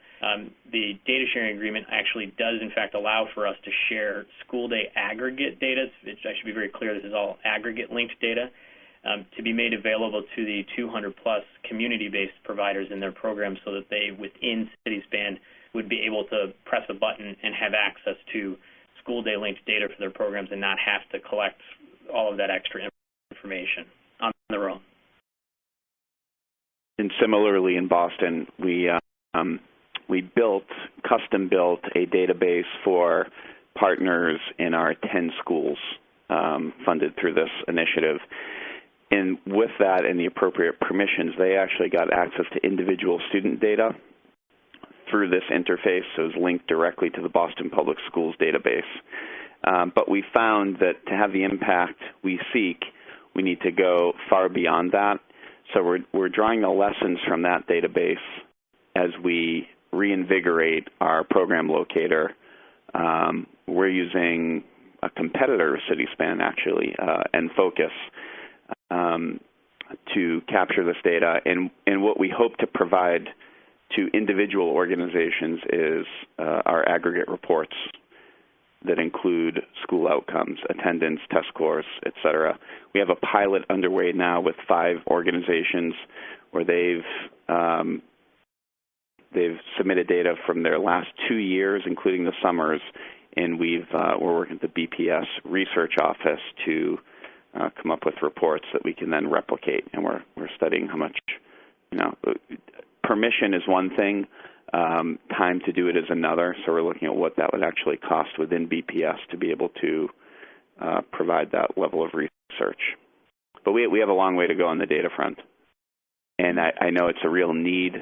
the data sharing agreement actually does in fact allow for us to share school day aggregate data. I should be very clear, this is all aggregate linked data, to be made available to the 200-plus community-based providers in their programs so that they, within Cityspan, would be able to press a button and have access to school day linked data for their programs and not have to collect all of that extra information on their own. And similarly in Boston, we custom built a database for partners in our 10 schools funded through this initiative. And with that and the appropriate permissions, they actually got access to individual student data through this interface, so it's linked directly to the Boston Public Schools database. But we found that to have the impact we seek, we need to go far beyond that. So we're drawing the lessons from that database as we reinvigorate our program locator. We're using a competitor of Cityspan, actually, and Focus, to capture this data. And what we hope to provide to individual organizations is our aggregate reports that include school outcomes, attendance, test scores, et cetera. We have a pilot underway now with 5 organizations where they've submitted data from their last 2 years, including the summers, and we're working with the BPS research office to come up with reports that we can then replicate. And we're studying how much, permission is one thing, time to do it is another. So we're looking at what that would actually cost within BPS to be able to provide that level of research. But we have a long way to go on the data front. And I know it's a real need.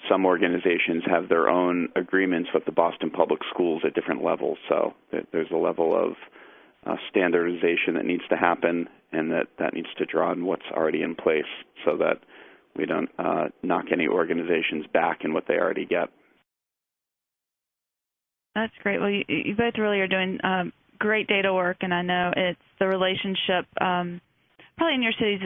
Some organizations have their own agreements with the Boston Public Schools at different levels. So there's a level of standardization that needs to happen, and that needs to draw on what's already in place so that we don't knock any organizations back in what they already get. That's great. Well, you both really are doing great data work, and I know it's the relationship probably in your cities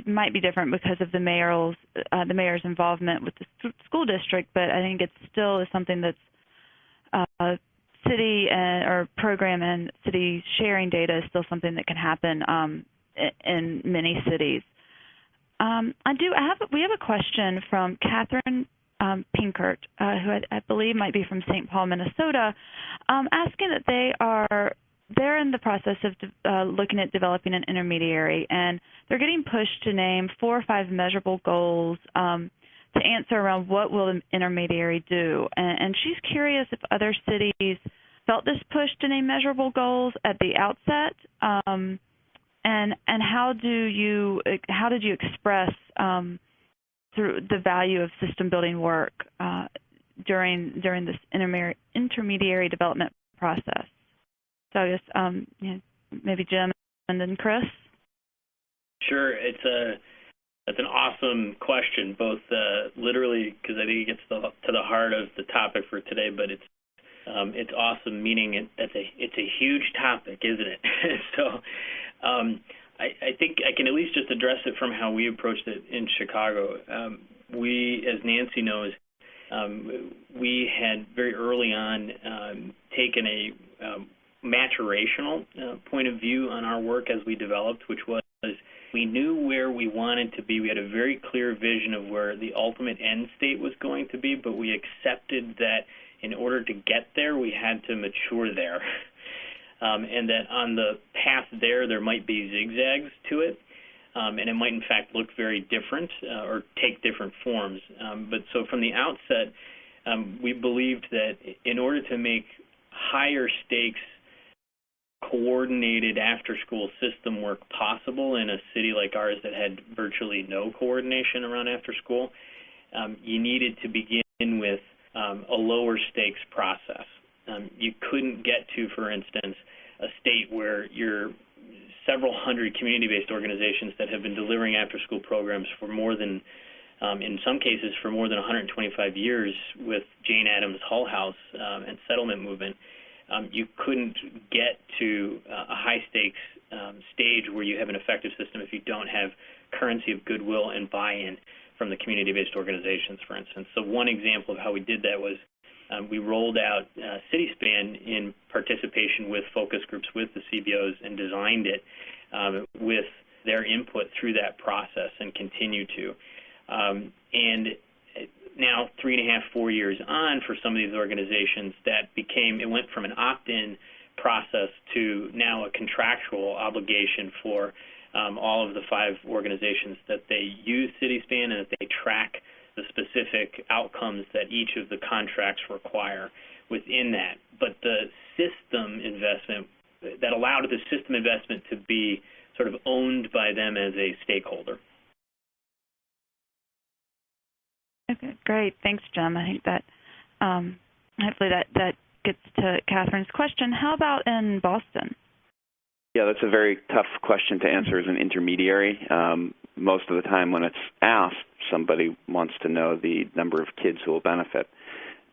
might be different because of the mayor's involvement with the school district, but I think it still is something that's city or program and city sharing data is still something that can happen in many cities. We have a question from Catherine Pinkert, who I believe might be from St. Paul, Minnesota, asking that they're in the process of looking at developing an intermediary, and they're getting pushed to name 4 or 5 measurable goals to answer around what will an intermediary do. And she's curious if other cities felt this push to name measurable goals at the outset, and how did you express through the value of system building work during this intermediary development process? So I guess maybe Jim and then Chris. Sure, that's an awesome question, both literally because I think it gets to the heart of the topic for today, but it's awesome, meaning it's a huge topic, isn't it? So I think I can at least just address it from how we approached it in Chicago. We, as Nancy knows, we had very early on taken a maturational point of view on our work as we developed, which was we knew where we wanted to be. We had a very clear vision of where the ultimate end state was going to be, but we accepted that in order to get there, we had to mature there. And that on the path there might be zigzags to it, and it might, in fact, look very different or take different forms. But so from the outset, we believed that in order to make higher stakes coordinated after-school system work possible in a city like ours that had virtually no coordination around after-school, you needed to begin with a lower stakes process. You couldn't get to, for instance, a state where you're several hundred community-based organizations that have been delivering after-school programs for more than, in some cases, for more than 125 years with Jane Addams' Hull House and settlement movement. You couldn't get to a high-stakes stage where you have an effective system if you don't have currency of goodwill and buy-in from the community-based organizations, for instance. So one example of how we did that was we rolled out CitySpan in participation with focus groups, with the CBOs, and designed it with their input through that process and continue to. And now, 3.5, 4 years on for some of these organizations, it went from an opt-in process to now a contractual obligation for all of the 5 organizations that they use CitySpan and that they track the specific outcomes that each of the contracts require within that. But the system investment, that allowed the system investment to be sort of owned by them as a stakeholder. Okay, great. Thanks, Jim. I think that hopefully that gets to Catherine's question. How about in Boston? Yeah, that's a very tough question to answer as an intermediary. Most of the time when it's asked, somebody wants to know the number of kids who will benefit.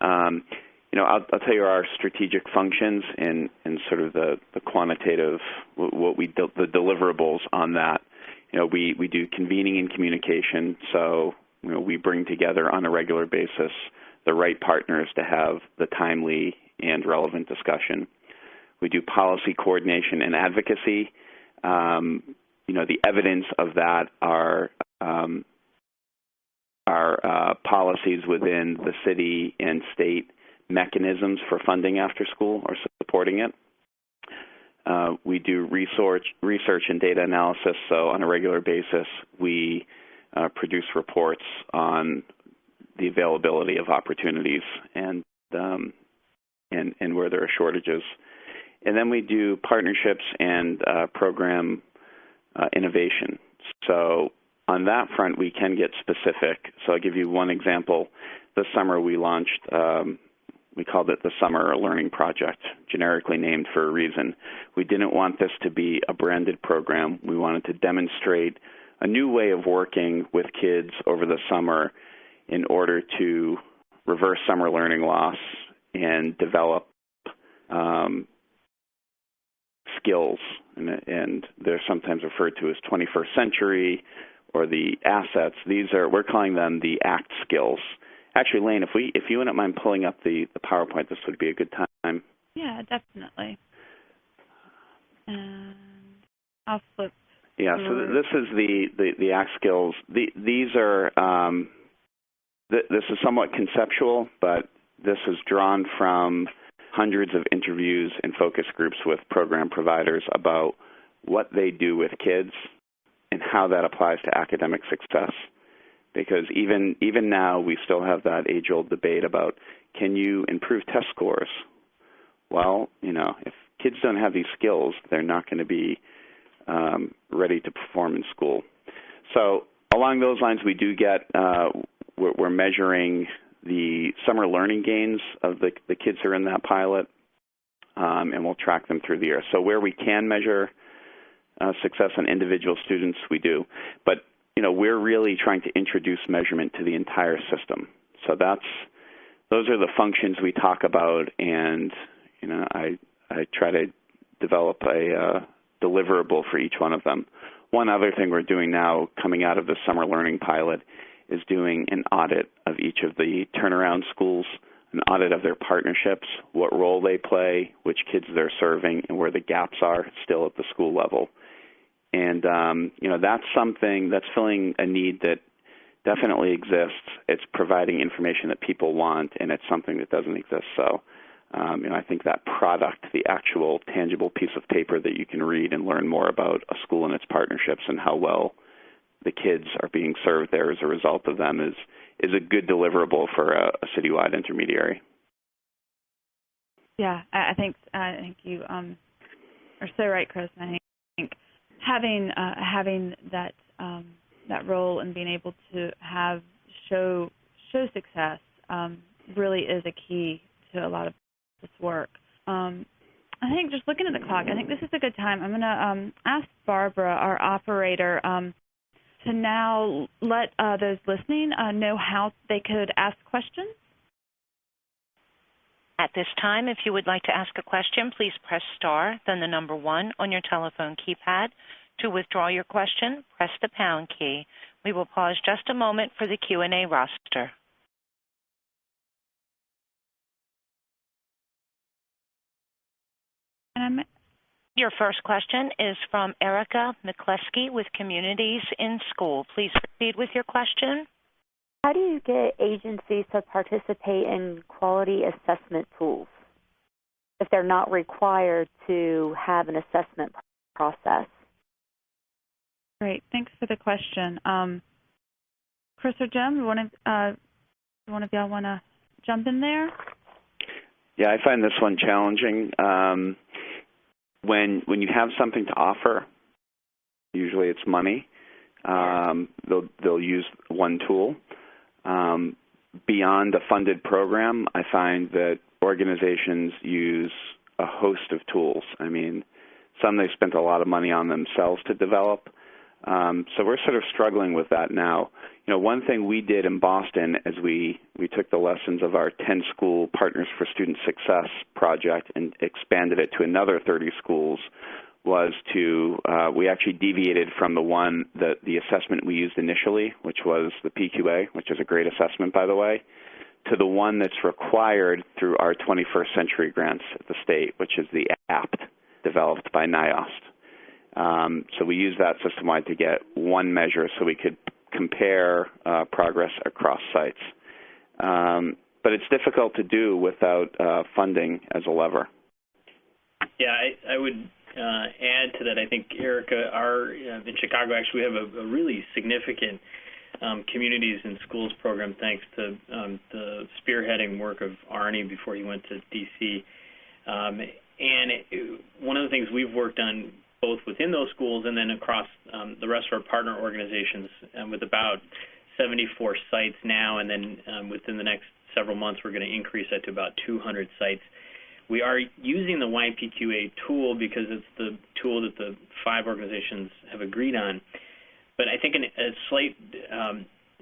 I'll tell you our strategic functions and sort of the quantitative, the deliverables on that. We do convening and communication, so we bring together on a regular basis the right partners to have the timely and relevant discussion. We do policy coordination and advocacy. The evidence of that are policies within the city and state mechanisms for funding after school or supporting it. We do research and data analysis, so on a regular basis we produce reports on the availability of opportunities and where there are shortages. And then we do partnerships and program innovation. So on that front, we can get specific. So I'll give you one example. This summer we launched, we called it the Summer Learning Project, generically named for a reason. We didn't want this to be a branded program. We wanted to demonstrate a new way of working with kids over the summer in order to reverse summer learning loss and develop skills, and they're sometimes referred to as 21st century or the assets. We're calling them the ACT skills. Actually, Lane, if you wouldn't mind pulling up the PowerPoint, this would be a good time. Yeah, definitely. And I'll flip. Yeah, so this is the ACT skills. These are this is somewhat conceptual, but this is drawn from hundreds of interviews and focus groups with program providers about what they do with kids and how that applies to academic success. Because even now we still have that age-old debate about, can you improve test scores? Well, if kids don't have these skills, they're not going to be ready to perform in school. So along those lines, we do get, we're measuring the summer learning gains of the kids who are in that pilot, and we'll track them through the year. So where we can measure success on individual students, we do. But we're really trying to introduce measurement to the entire system. So those are the functions we talk about, and I try to develop a deliverable for each one of them. One other thing we're doing now, coming out of the summer learning pilot, is doing an audit of each of the turnaround schools, an audit of their partnerships, what role they play, which kids they're serving, and where the gaps are still at the school level. And, that's something that's filling a need that definitely exists. It's providing information that people want, and it's something that doesn't exist. So, I think that product, the actual tangible piece of paper that you can read and learn more about a school and its partnerships and how well the kids are being served there as a result of them is a good deliverable for a citywide intermediary. Yeah, I think you are so right, Chris. And I think having that role and being able to show success really is a key to a lot of this work. I think just looking at the clock, I think this is a good time. I'm going to ask Barbara, our operator, to now let those listening know how they could ask questions. At this time, if you would like to ask a question, please press star, then the number 1 on your telephone keypad. To withdraw your question, press the pound key. We will pause just a moment for the Q&A roster. Your first question is from Erica McCleskey with Communities in School. Please proceed with your question. How do you get agencies to participate in quality assessment tools if they're not required to have an assessment process? Great. Thanks for the question. Chris or Jim, one of y'all want to jump in there? Yeah, I find this one challenging. When you have something to offer, usually it's money. They'll use one tool. Beyond a funded program, I find that organizations use a host of tools. I mean, some they've spent a lot of money on themselves to develop. So we're sort of struggling with that now. One thing we did in Boston as we took the lessons of our 10-school Partners for Student Success project and expanded it to another 30 schools was we actually deviated from the assessment we used initially, which was the PQA, which is a great assessment, by the way, to the one that's required through our 21st Century grants at the state, which is the APT, developed by NIOST. So we used that system-wide to get one measure so we could compare progress across sites. But it's difficult to do without funding as a lever. Yeah, I would add to that. I think, Erica, in Chicago, actually, we have a really significant communities and schools program thanks to the spearheading work of Arnie before he went to D.C. One of the things we've worked on both within those schools and then across the rest of our partner organizations with about 74 sites now, and then within the next several months we're going to increase that to about 200 sites. We are using the YPQA tool because it's the tool that the 5 organizations have agreed on. But I think a slight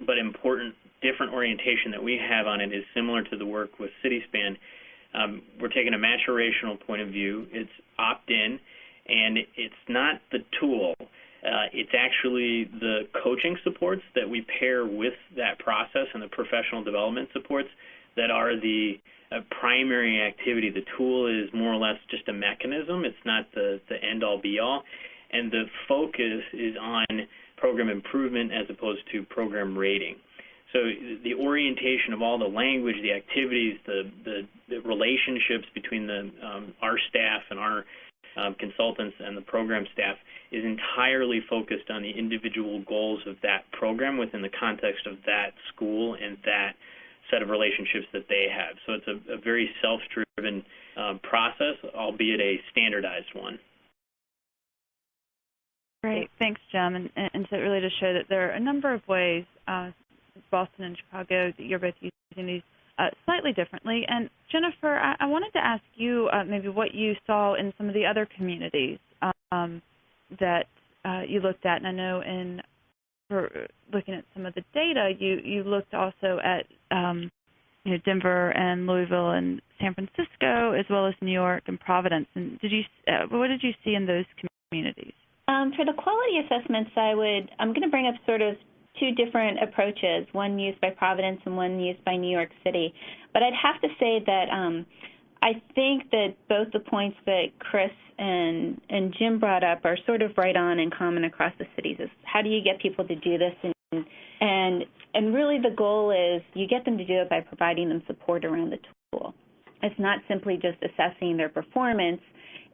but important different orientation that we have on it is similar to the work with CitySpan. We're taking a maturational point of view. It's opt-in, and it's not the tool. It's actually the coaching supports that we pair with that process and the professional development supports that are the primary activity. The tool is more or less just a mechanism. It's not the end-all, be-all. And the focus is on program improvement as opposed to program rating. So the orientation of all the language, the activities, the relationships between our staff and our consultants and the program staff is entirely focused on the individual goals of that program within the context of that school and that set of relationships that they have. So it's a very self-driven process, albeit a standardized one. Great. Thanks, Jim. And so really to show that there are a number of ways, Boston and Chicago, that you're both using these slightly differently. And Jennifer, I wanted to ask you maybe what you saw in some of the other communities that you looked at. And I know for looking at some of the data, you looked also at Denver and Louisville and San Francisco, as well as New York and Providence. And what did you see in those communities? For the quality assessments, I'm going to bring up sort of 2 different approaches, one used by Providence and one used by New York City. But I'd have to say that I think that both the points that Chris and Jim brought up are sort of right on and common across the cities. Is how do you get people to do this? And really the goal is you get them to do it by providing them support around the tool. It's not simply just assessing their performance.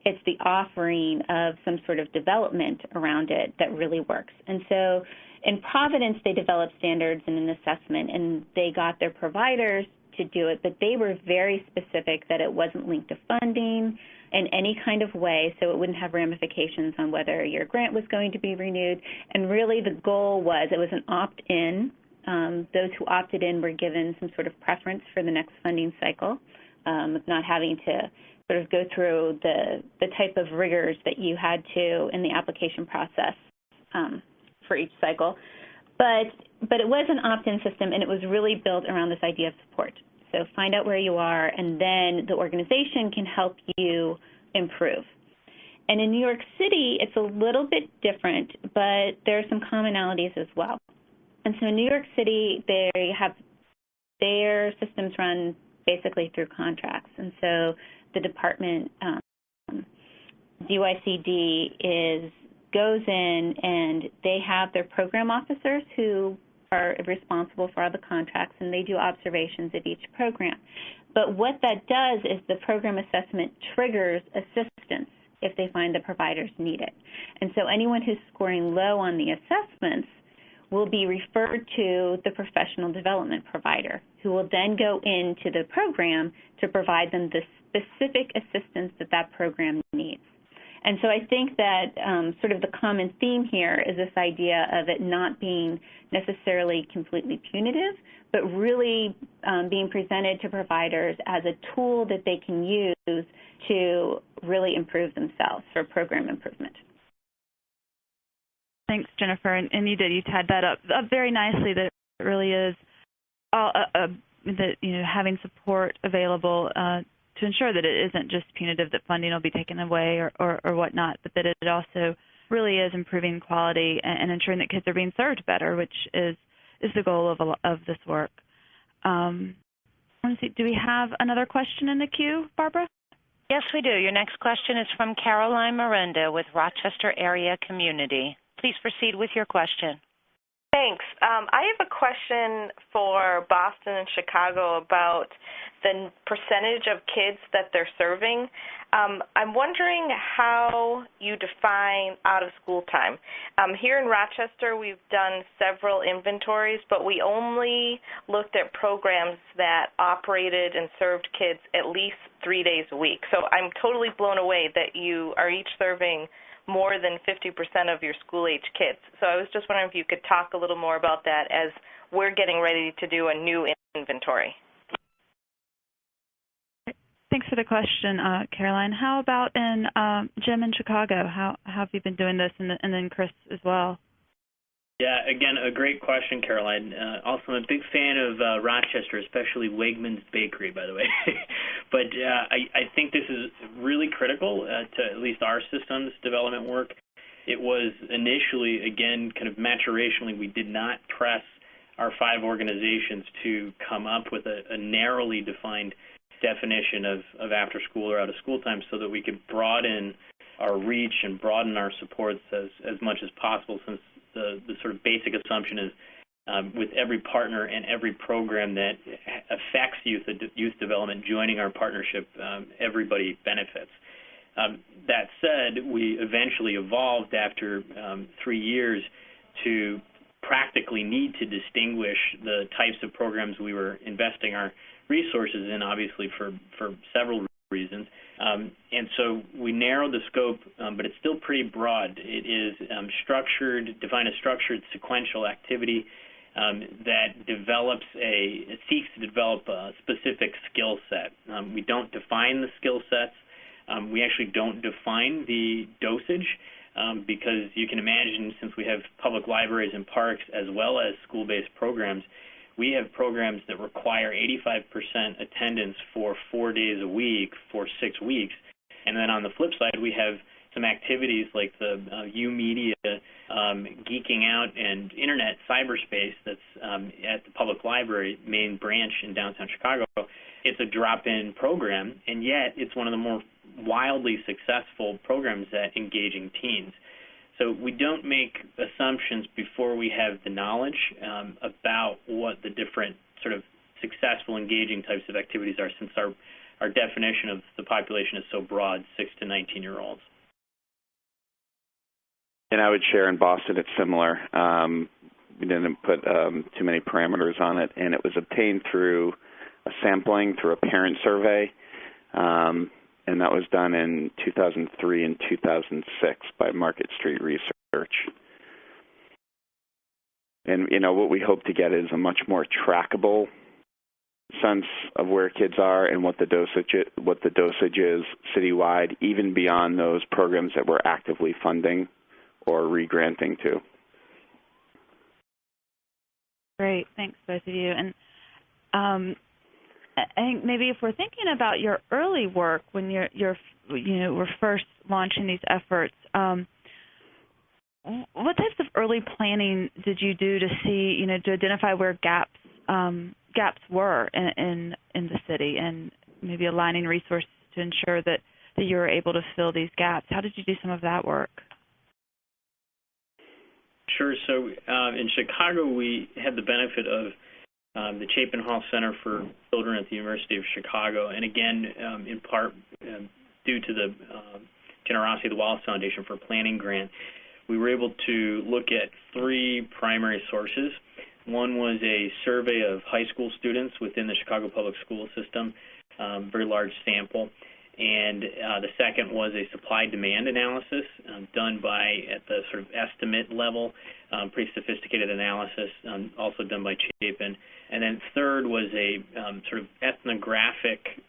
It's the offering of some sort of development around it that really works. And so in Providence, they developed standards and an assessment, and they got their providers to do it, but they were very specific that it wasn't linked to funding in any kind of way, so it wouldn't have ramifications on whether your grant was going to be renewed. And really the goal was it was an opt-in. Those who opted in were given some sort of preference for the next funding cycle, not having to sort of go through the type of rigors that you had to in the application process for each cycle. But it was an opt-in system, and it was really built around this idea of support. So find out where you are, and then the organization can help you improve. And in New York City, it's a little bit different, but there are some commonalities as well. And so in New York City, they have their systems run basically through contracts. And so the department, DYCD, goes in and they have their program officers who are responsible for all the contracts, and they do observations of each program. But what that does is the program assessment triggers assistance if they find the providers need it. And so anyone who's scoring low on the assessments will be referred to the professional development provider, who will then go into the program to provide them the specific assistance that that program needs. And so I think that sort of the common theme here is this idea of it not being necessarily completely punitive, but really being presented to providers as a tool that they can use to really improve themselves for program improvement. Thanks, Jennifer. And you tied that up very nicely. That it really is that having support available to ensure that it isn't just punitive, that funding will be taken away or whatnot, but that it also really is improving quality and ensuring that kids are being served better, which is the goal of this work. Let me see, do we have another question in the queue, Barbara? Yes, we do. Your next question is from Caroline Miranda with Rochester Area Community. Please proceed with your question. Thanks. I have a question for Boston and Chicago about the percentage of kids that they're serving. I'm wondering how you define out-of-school time. Here in Rochester, we've done several inventories, but we only looked at programs that operated and served kids at least 3 days a week. So I'm totally blown away that you are each serving more than 50% of your school-age kids. So I was just wondering if you could talk a little more about that as we're getting ready to do a new inventory. Thanks for the question, Caroline. How about in Jim in Chicago? How have you been doing this, and then Chris as well? Yeah, again, a great question, Caroline. Also, I'm a big fan of Rochester, especially Wegmans Bakery, by the way. But I think this is really critical to at least our systems development work. It was initially, again, kind of maturationally, we did not press our 5 organizations to come up with a narrowly defined definition of after school or out of school time so that we could broaden our reach and broaden our supports as much as possible, since the sort of basic assumption is with every partner and every program that affects youth development joining our partnership, everybody benefits. That said, we eventually evolved after 3 years to practically need to distinguish the types of programs we were investing our resources in, obviously for several reasons. And so we narrowed the scope, but it's still pretty broad. It is defined as structured sequential activity that seeks to develop a specific skill set. We don't define the skill sets. We actually don't define the dosage because you can imagine, since we have public libraries and parks as well as school-based programs, we have programs that require 85% attendance for 4 days a week for 6 weeks. And then on the flip side, we have some activities like the U-Media Geeking Out and Internet Cyberspace that's at the Public Library main branch in downtown Chicago it's a drop-in program, and yet it's one of the more wildly successful programs at engaging teens. So we don't make assumptions before we have the knowledge about what the different sort of successful engaging types of activities are, since our definition of the population is so broad, 6 to 19-year-olds. And I would share in Boston it's similar. We didn't put too many parameters on it, and it was obtained through a sampling, through a parent survey, and that was done in 2003 and 2006 by Market Street Research. And, you know, what we hope to get is a much more trackable sense of where kids are and what the dosage is citywide, even beyond those programs that we're actively funding or re-granting to. Great, thanks both of you. And I think maybe if we're thinking about your early work when we're first launching these efforts, what types of early planning did you do to see, to identify where gaps were in the city, and maybe aligning resources to ensure that you were able to fill these gaps? How did you do some of that work? Sure. So in Chicago, we had the benefit of the Chapin Hall Center for Children at the University of Chicago, and again, in part due to the generosity of the Wallace Foundation for a planning grant, we were able to look at 3 primary sources. One was a survey of high school students within the Chicago public school system, very large sample. And the second was a supply-demand analysis done at the sort of estimate level, pretty sophisticated analysis, also done by Chapin. And then third was a sort of ethnographic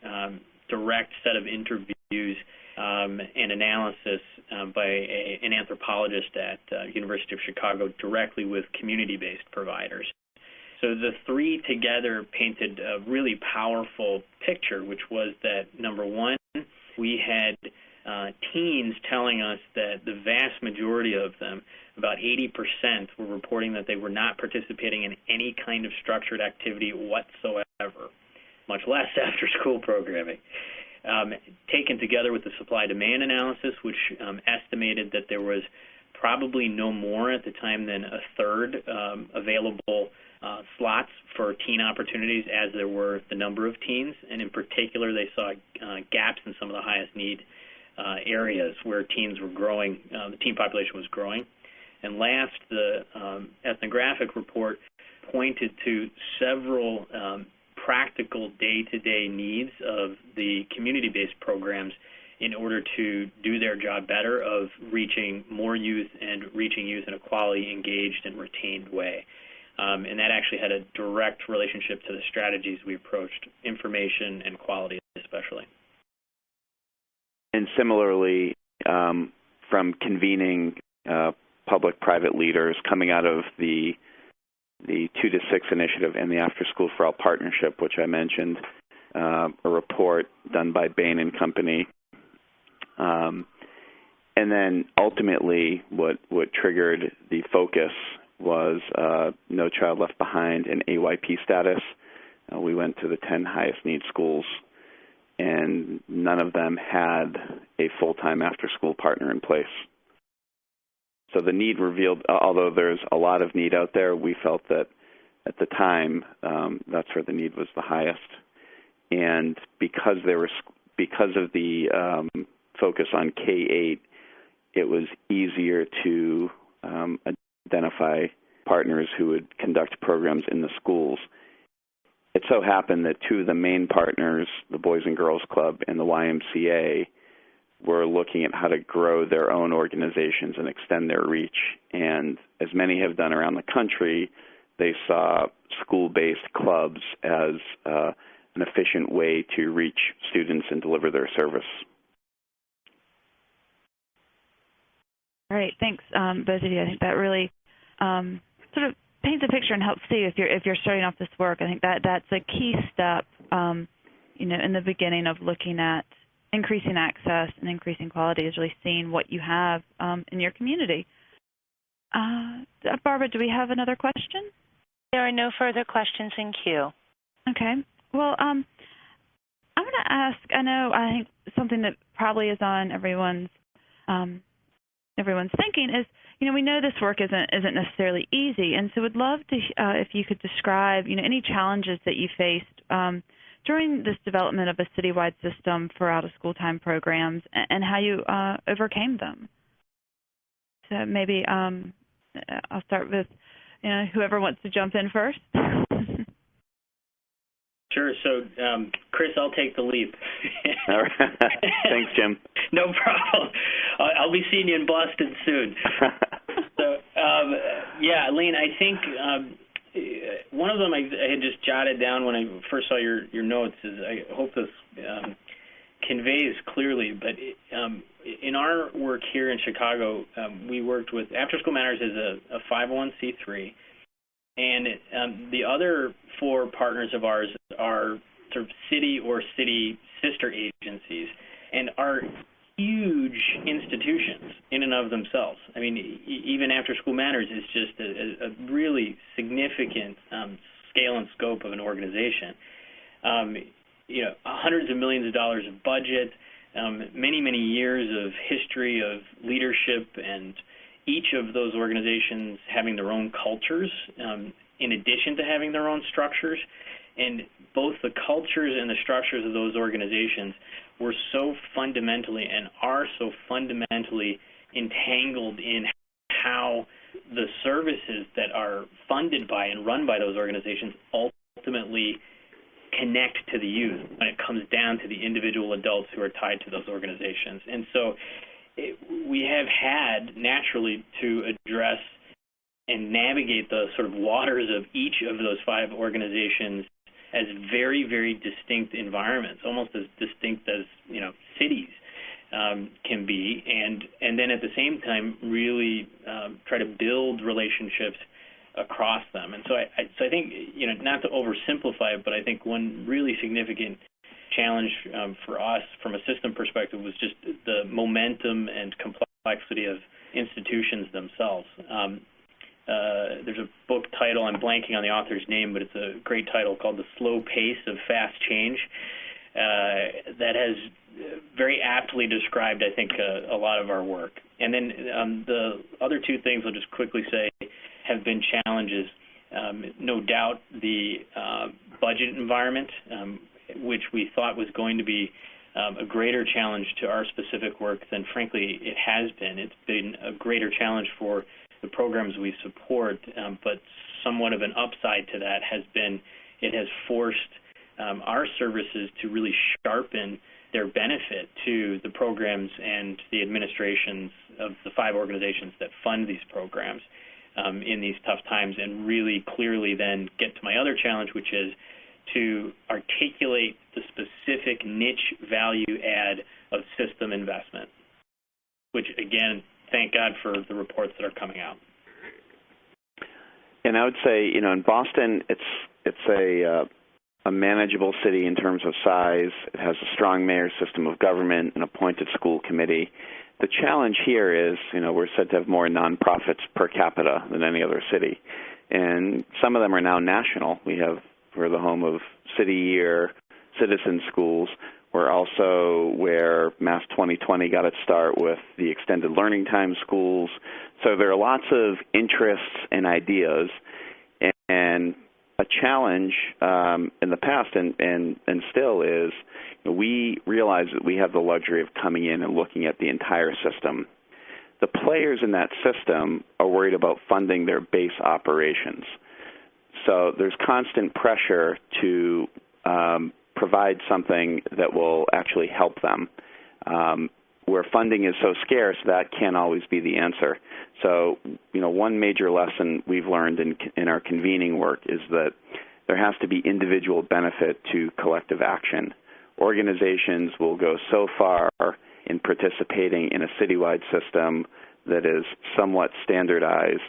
direct set of interviews and analysis by an anthropologist at University of Chicago directly with community-based providers. So the 3 together painted a really powerful picture, which was that, number one, we had teens telling us that the vast majority of them, about 80%, were reporting that they were not participating in any kind of structured activity whatsoever, much less after-school programming. Taken together with the supply-demand analysis, which estimated that there was probably no more at the time than a third available slots for teen opportunities as there were the number of teens, and in particular they saw gaps in some of the highest need areas where teens were growing, the teen population was growing. And last, the ethnographic report pointed to several practical day-to-day needs of the community-based programs in order to do their job better of reaching more youth and reaching youth in a quality, engaged, and retained way. And that actually had a direct relationship to the strategies we approached, information and quality especially. And similarly, from convening public-private leaders coming out of the 2 to 6 initiative and the Afterschool for All partnership, which I mentioned, a report done by Bain and Company. And then ultimately what triggered the focus was No Child Left Behind and AYP status. We went to the 10 highest need schools, and none of them had a full-time after-school partner in place. So the need revealed, although there's a lot of need out there, we felt that at the time that's where the need was the highest. And because of the focus on K-8, it was easier to identify partners who would conduct programs in the schools. It so happened that 2 of the main partners, the Boys and Girls Club and the YMCA, were looking at how to grow their own organizations and extend their reach. And as many have done around the country, they saw school-based clubs as an efficient way to reach students and deliver their service. All right, thanks, both of you. I think that really sort of paints a picture and helps see if you're starting off this work. I think that's a key step, in the beginning of looking at increasing access and increasing quality is really seeing what you have in your community. Barbara, do we have another question? There are no further questions in queue. Okay. Well, I'm going to ask, I think something that probably is on everyone's thinking is, we know this work isn't necessarily easy, and so would love to if you could describe, any challenges that you faced during this development of a citywide system for out-of-school time programs and how you overcame them. So maybe I'll start with whoever wants to jump in first. Sure. So, Chris, I'll take the leap. All right. Thanks, Jim. No problem. I'll be seeing you in Boston soon. So, Lane, I think one of them I had just jotted down when I first saw your notes is I hope this conveys clearly, but in our work here in Chicago, we worked with Afterschool Matters as a 501c3, and the other four partners of ours are sort of city or city sister agencies, and are huge institutions in and of themselves. I mean, even Afterschool Matters is just a really significant scale and scope of an organization. Hundreds of millions of dollars of budget, many, many years of history of leadership, and each of those organizations having their own cultures in addition to having their own structures. And both the cultures and the structures of those organizations were so fundamentally and are so fundamentally entangled in how the services that are funded by and run by those organizations ultimately connect to the youth when it comes down to the individual adults who are tied to those organizations. And so we have had naturally to address and navigate the sort of waters of each of those five organizations as very, very distinct environments, almost as distinct as cities can be, and then at the same time really try to build relationships across them. And so I think, not to oversimplify it, but I think one really significant challenge for us from a system perspective was just the momentum and complexity of institutions themselves. There's a book title, I'm blanking on the author's name, but it's a great title called The Slow Pace of Fast Change that has very aptly described, I think, a lot of our work. And then the other two things I'll just quickly say have been challenges. No doubt the budget environment, which we thought was going to be a greater challenge to our specific work than, frankly, it has been. It's been a greater challenge for the programs we support, but somewhat of an upside to that has been it has forced our services to really sharpen their benefit to the programs and the administrations of the five organizations that fund these programs in these tough times, and really clearly then get to my other challenge, which is to articulate the specific niche value add of system investment, which, again, thank God for the reports that are coming out. And I would say, in Boston, it's a manageable city in terms of size. It has a strong mayor system of government, an appointed school committee. The challenge here is, we're said to have more nonprofits per capita than any other city, and some of them are now national. We're the home of City Year, Citizen Schools. We're also where Mass 2020 got its start with the extended learning time schools. So there are lots of interests and ideas, and a challenge in the past and still is we realize that we have the luxury of coming in and looking at the entire system. The players in that system are worried about funding their base operations. So there's constant pressure to provide something that will actually help them. Where funding is so scarce, that can't always be the answer. So, one major lesson we've learned in our convening work is that there has to be individual benefit to collective action. Organizations will go so far in participating in a citywide system that is somewhat standardized,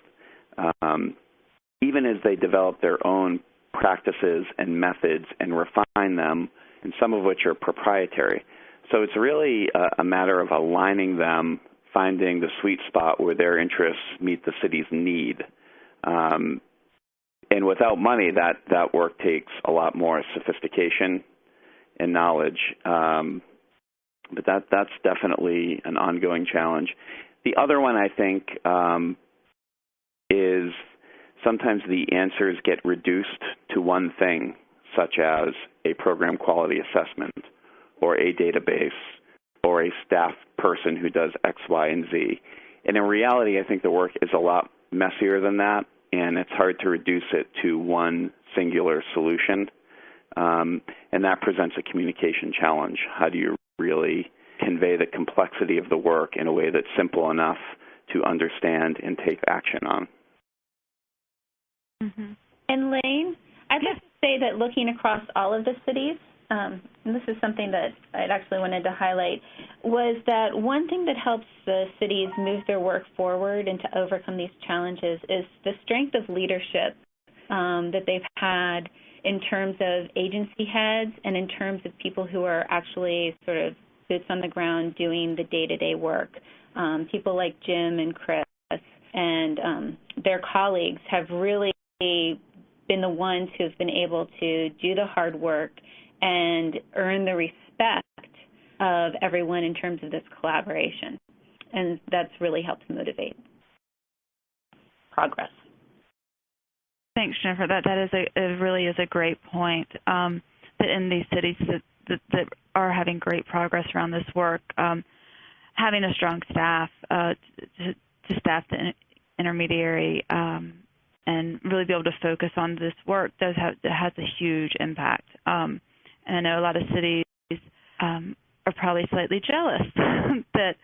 even as they develop their own practices and methods and refine them, and some of which are proprietary. So it's really a matter of aligning them, finding the sweet spot where their interests meet the city's need. And without money, that work takes a lot more sophistication and knowledge. But that's definitely an ongoing challenge. The other one, I think, is sometimes the answers get reduced to one thing, such as a program quality assessment or a database or a staff person who does X, Y, and Z. And in reality, I think the work is a lot messier than that, and it's hard to reduce it to one singular solution. And that presents a communication challenge. How do you really convey the complexity of the work in a way that's simple enough to understand and take action on? Mm-hmm. And Lane, I'd like to say that looking across all of the cities, and this is something that I'd actually wanted to highlight, was that one thing that helps the cities move their work forward and to overcome these challenges is the strength of leadership that they've had in terms of agency heads and in terms of people who are actually sort of boots on the ground doing the day-to-day work. People like Jim and Chris and their colleagues have really been the ones who have been able to do the hard work and earn the respect of everyone in terms of this collaboration. And that's really helped motivate progress. Thanks, Jennifer. It really is a great point, that in these cities that are having great progress around this work, having a strong staff to staff the intermediary and really be able to focus on this work has a huge impact. And I know a lot of cities are probably slightly jealous that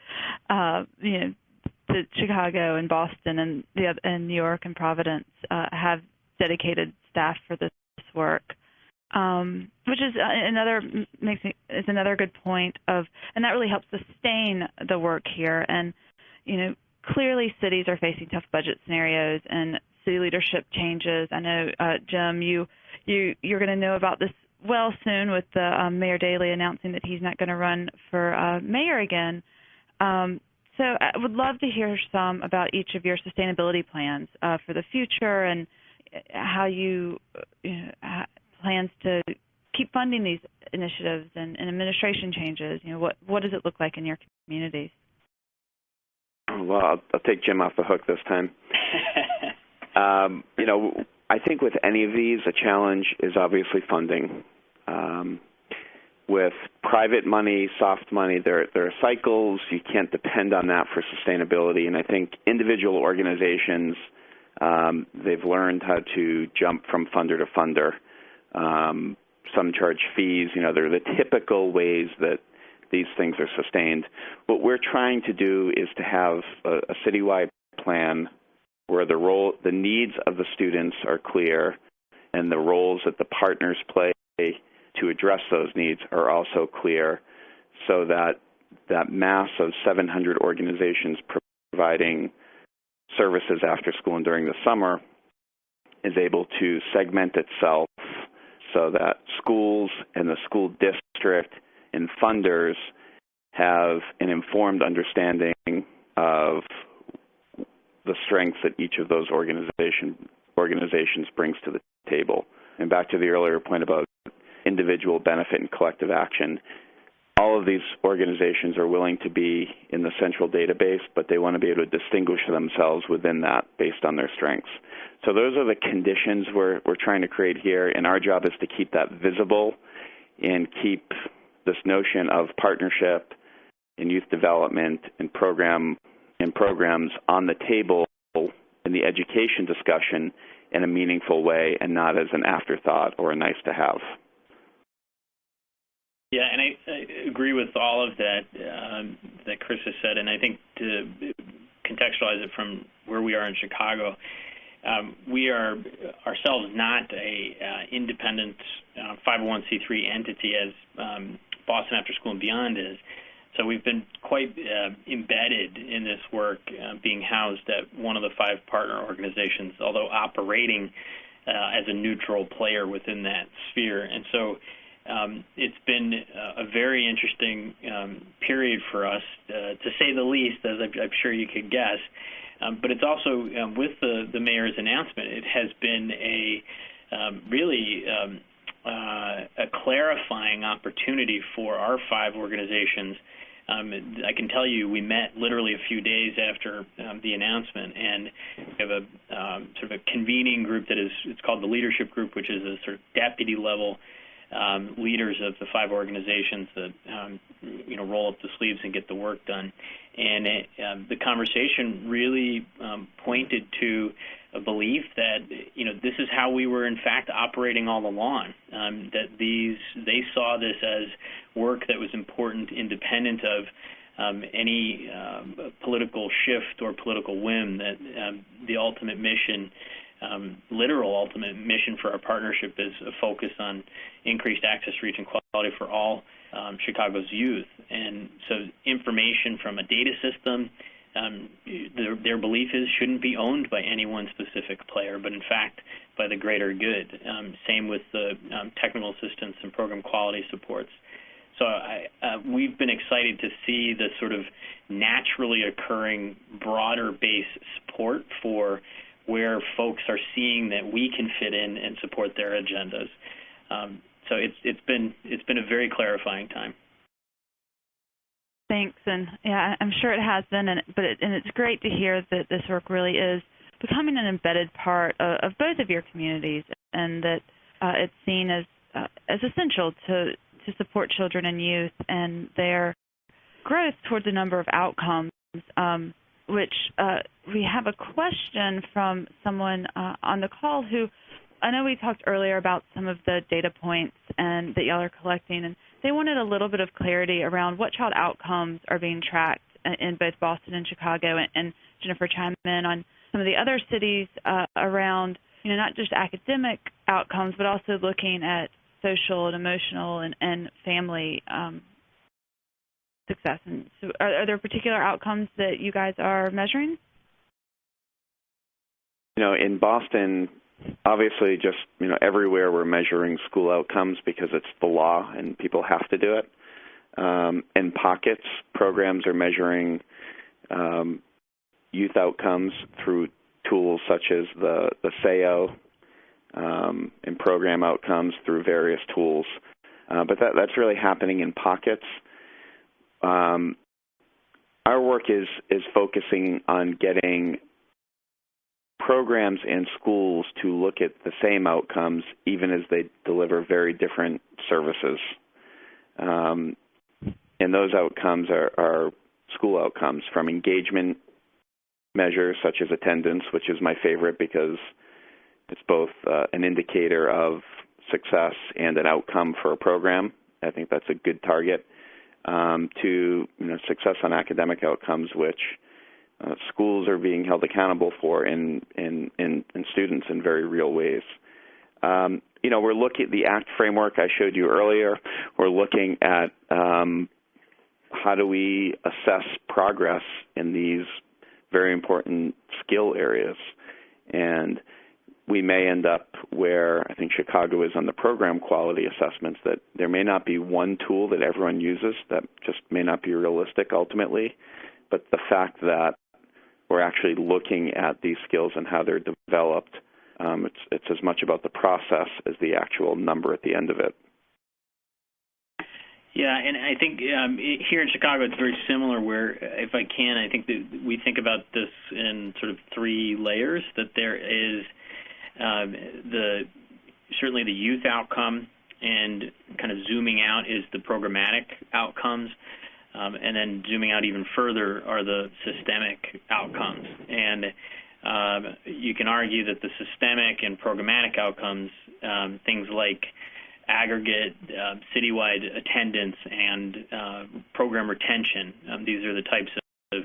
that Chicago and Boston and New York and Providence have dedicated staff for this work, which is another good point and that really helps sustain the work here. And clearly cities are facing tough budget scenarios and city leadership changes. I know, Jim, you're going to know about this well soon with the Mayor Daley announcing that he's not going to run for mayor again. So I would love to hear some about each of your sustainability plans for the future and how you plans to keep funding these initiatives and administration changes. What does it look like in your communities? Well, I'll take Jim off the hook this time. I think with any of these, a challenge is obviously funding. With private money, soft money, there are cycles. You can't depend on that for sustainability. And I think individual organizations, they've learned how to jump from funder to funder. Some charge fees. They're the typical ways that these things are sustained. What we're trying to do is to have a citywide plan where the needs of the students are clear and the roles that the partners play to address those needs are also clear, so that mass of 700 organizations providing services after school and during the summer is able to segment itself so that schools and the school district and funders have an informed understanding of the strengths that each of those organizations brings to the table. And back to the earlier point about individual benefit and collective action, all of these organizations are willing to be in the central database, but they want to be able to distinguish themselves within that based on their strengths. So those are the conditions we're trying to create here, and our job is to keep that visible and keep this notion of partnership and youth development and programs on the table in the education discussion in a meaningful way and not as an afterthought or a nice to have. Yeah, and I agree with all of that that Chris has said, and I think to contextualize it from where we are in Chicago, we are ourselves not a independent 501c3 entity as Boston Afterschool and Beyond is. So we've been quite embedded in this work, being housed at one of the 5 partner organizations, although operating as a neutral player within that sphere. And so it's been a very interesting period for us, to say the least, as I'm sure you could guess. But it's also, with the mayor's announcement, it has been a really a clarifying opportunity for our 5 organizations. I can tell you we met literally a few days after the announcement, and we have a sort of a convening group that it's called the leadership group, which is a sort of deputy level leaders of the 5 organizations that roll up the sleeves and get the work done. And the conversation really pointed to a belief that this is how we were in fact operating all along. That they saw this as work that was important, independent of any political shift or political whim. That the ultimate mission, literal ultimate mission for our partnership, is a focus on increased access, reach, and quality for all Chicago's youth. And so information from a data system, their belief is, shouldn't be owned by any one specific player, but in fact by the greater good. Same with the technical assistance and program quality supports. So we've been excited to see the sort of naturally occurring broader base support for where folks are seeing that we can fit in and support their agendas. So it's been a very clarifying time. Thanks, and yeah, I'm sure it has been, and it's great to hear that this work really is becoming an embedded part of both of your communities, and that it's seen as essential to support children and youth and their growth towards a number of outcomes. Which we have a question from someone on the call who, I know we talked earlier about some of the data points and that y'all are collecting, and they wanted a little bit of clarity around what child outcomes are being tracked in both Boston and Chicago, and Jennifer chimed in on some of the other cities around, not just academic outcomes, but also looking at social and emotional and family success. And so are there particular outcomes that you guys are measuring? In Boston, obviously just, everywhere we're measuring school outcomes because it's the law and people have to do it. In pockets, programs are measuring youth outcomes through tools such as the SAO, and program outcomes through various tools. But that's really happening in pockets. Our work is focusing on getting programs and schools to look at the same outcomes even as they deliver very different services. And those outcomes are school outcomes, from engagement measures such as attendance, which is my favorite because it's both an indicator of success and an outcome for a program. I think that's a good target. To success on academic outcomes, which schools are being held accountable for in students in very real ways. We're looking at the ACT framework I showed you earlier. We're looking at how do we assess progress in these very important skill areas. And we may end up where I think Chicago is on the program quality assessments, that there may not be one tool that everyone uses. That just may not be realistic ultimately. But the fact that we're actually looking at these skills and how they're developed, it's as much about the process as the actual number at the end of it. Yeah, and I think here in Chicago it's very similar where, if I can, I think that we think about this in sort of 3 layers, that there is certainly the youth outcome, and kind of zooming out is the programmatic outcomes, and then zooming out even further are the systemic outcomes. And you can argue that the systemic and programmatic outcomes, things like aggregate citywide attendance and program retention, these are the types of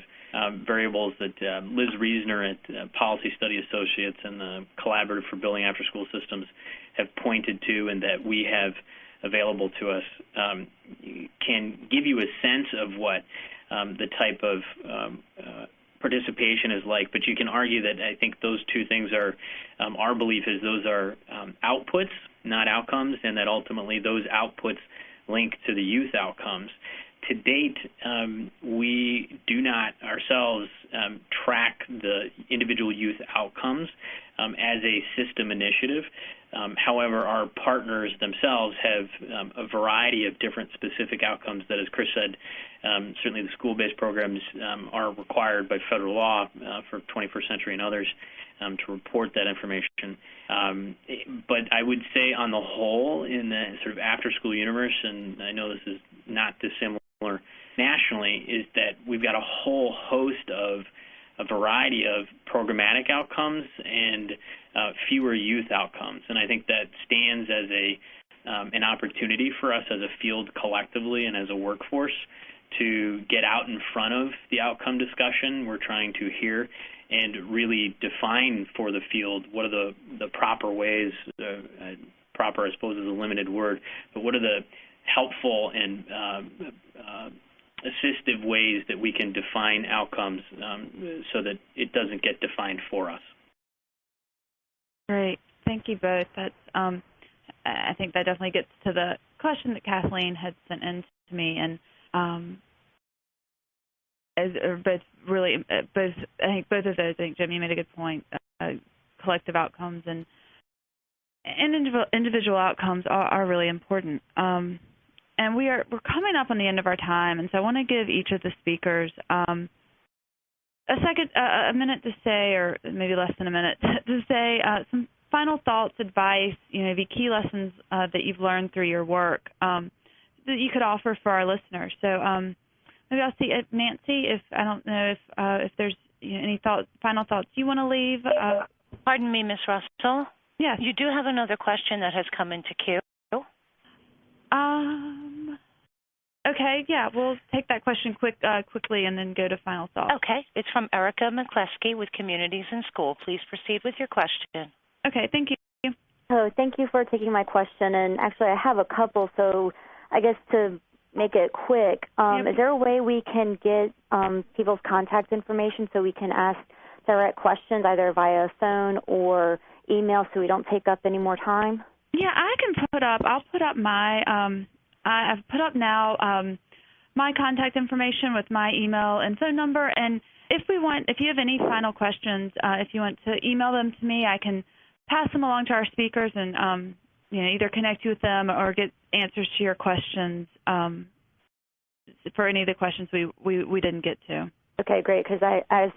variables that Liz Reisner at Policy Study Associates and the Collaborative for Building After-School Systems have pointed to, and that we have available to us, can give you a sense of what the type of participation is like. But you can argue that I think those 2 things are, our belief is those are outputs, not outcomes, and that ultimately those outputs link to the youth outcomes. To date, we do not ourselves track the individual youth outcomes as a system initiative. However, our partners themselves have a variety of different specific outcomes that, as Chris said, certainly the school-based programs are required by federal law for 21st Century and others to report that information. But I would say on the whole, in the sort of after-school universe, and I know this is not dissimilar nationally, is that we've got a whole host of a variety of programmatic outcomes and fewer youth outcomes. And I think that stands as an opportunity for us as a field collectively and as a workforce to get out in front of the outcome discussion we're trying to hear and really define for the field what are the proper ways, proper I suppose is a limited word, but what are the helpful and assistive ways that we can define outcomes so that it doesn't get defined for us. Great. Thank you both. That's I think that definitely gets to the question that Kathleen had sent in to me, and both I think of those. I think Jim, you made a good point. Collective outcomes and individual outcomes are really important. And we're coming up on the end of our time, and so I want to give each of the speakers a minute to say, or maybe less than a minute, to say some final thoughts, advice, maybe key lessons that you've learned through your work that you could offer for our listeners. So maybe I'll see Nancy. I don't know if there's any final thoughts you want to leave. Pardon me, Ms. Russell. Yes. You do have another question that has come into queue. Okay, yeah, we'll take that question quickly and then go to final thoughts. Okay, it's from Erica McCleskey with Communities in School. Please proceed with your question. Okay, thank you. Oh, thank you for taking my question. And actually, I have a couple, so I guess to make it quick, is there a way we can get people's contact information so we can ask direct questions either via phone or email so we don't take up any more time? Yeah, I'll put up my, I've put up now my contact information with my email and phone number. And if you have any final questions, if you want to email them to me, I can pass them along to our speakers and, either connect you with them or get answers to your questions for any of the questions we didn't get to. Okay, great, because as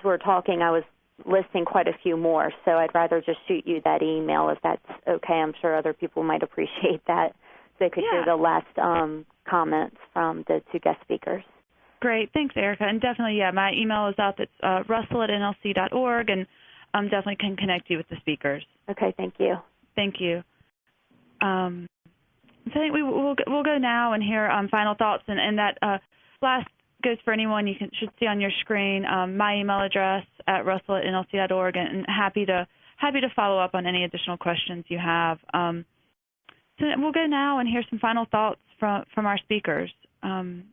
we were talking, I was listing quite a few more, so I'd rather just shoot you that email if that's okay. I'm sure other people might appreciate that, so they could hear the last comments from the two guest speakers. Great. Thanks, Erica. And definitely, my email is up. It's russell@nlc.org, and definitely can connect you with the speakers. Okay, thank you. Thank you. So I think we'll go now and hear final thoughts, and that last goes for anyone. You should see on your screen my email address at russell@nlc.org, and happy to follow up on any additional questions you have. So we'll go now and hear some final thoughts from our speakers. I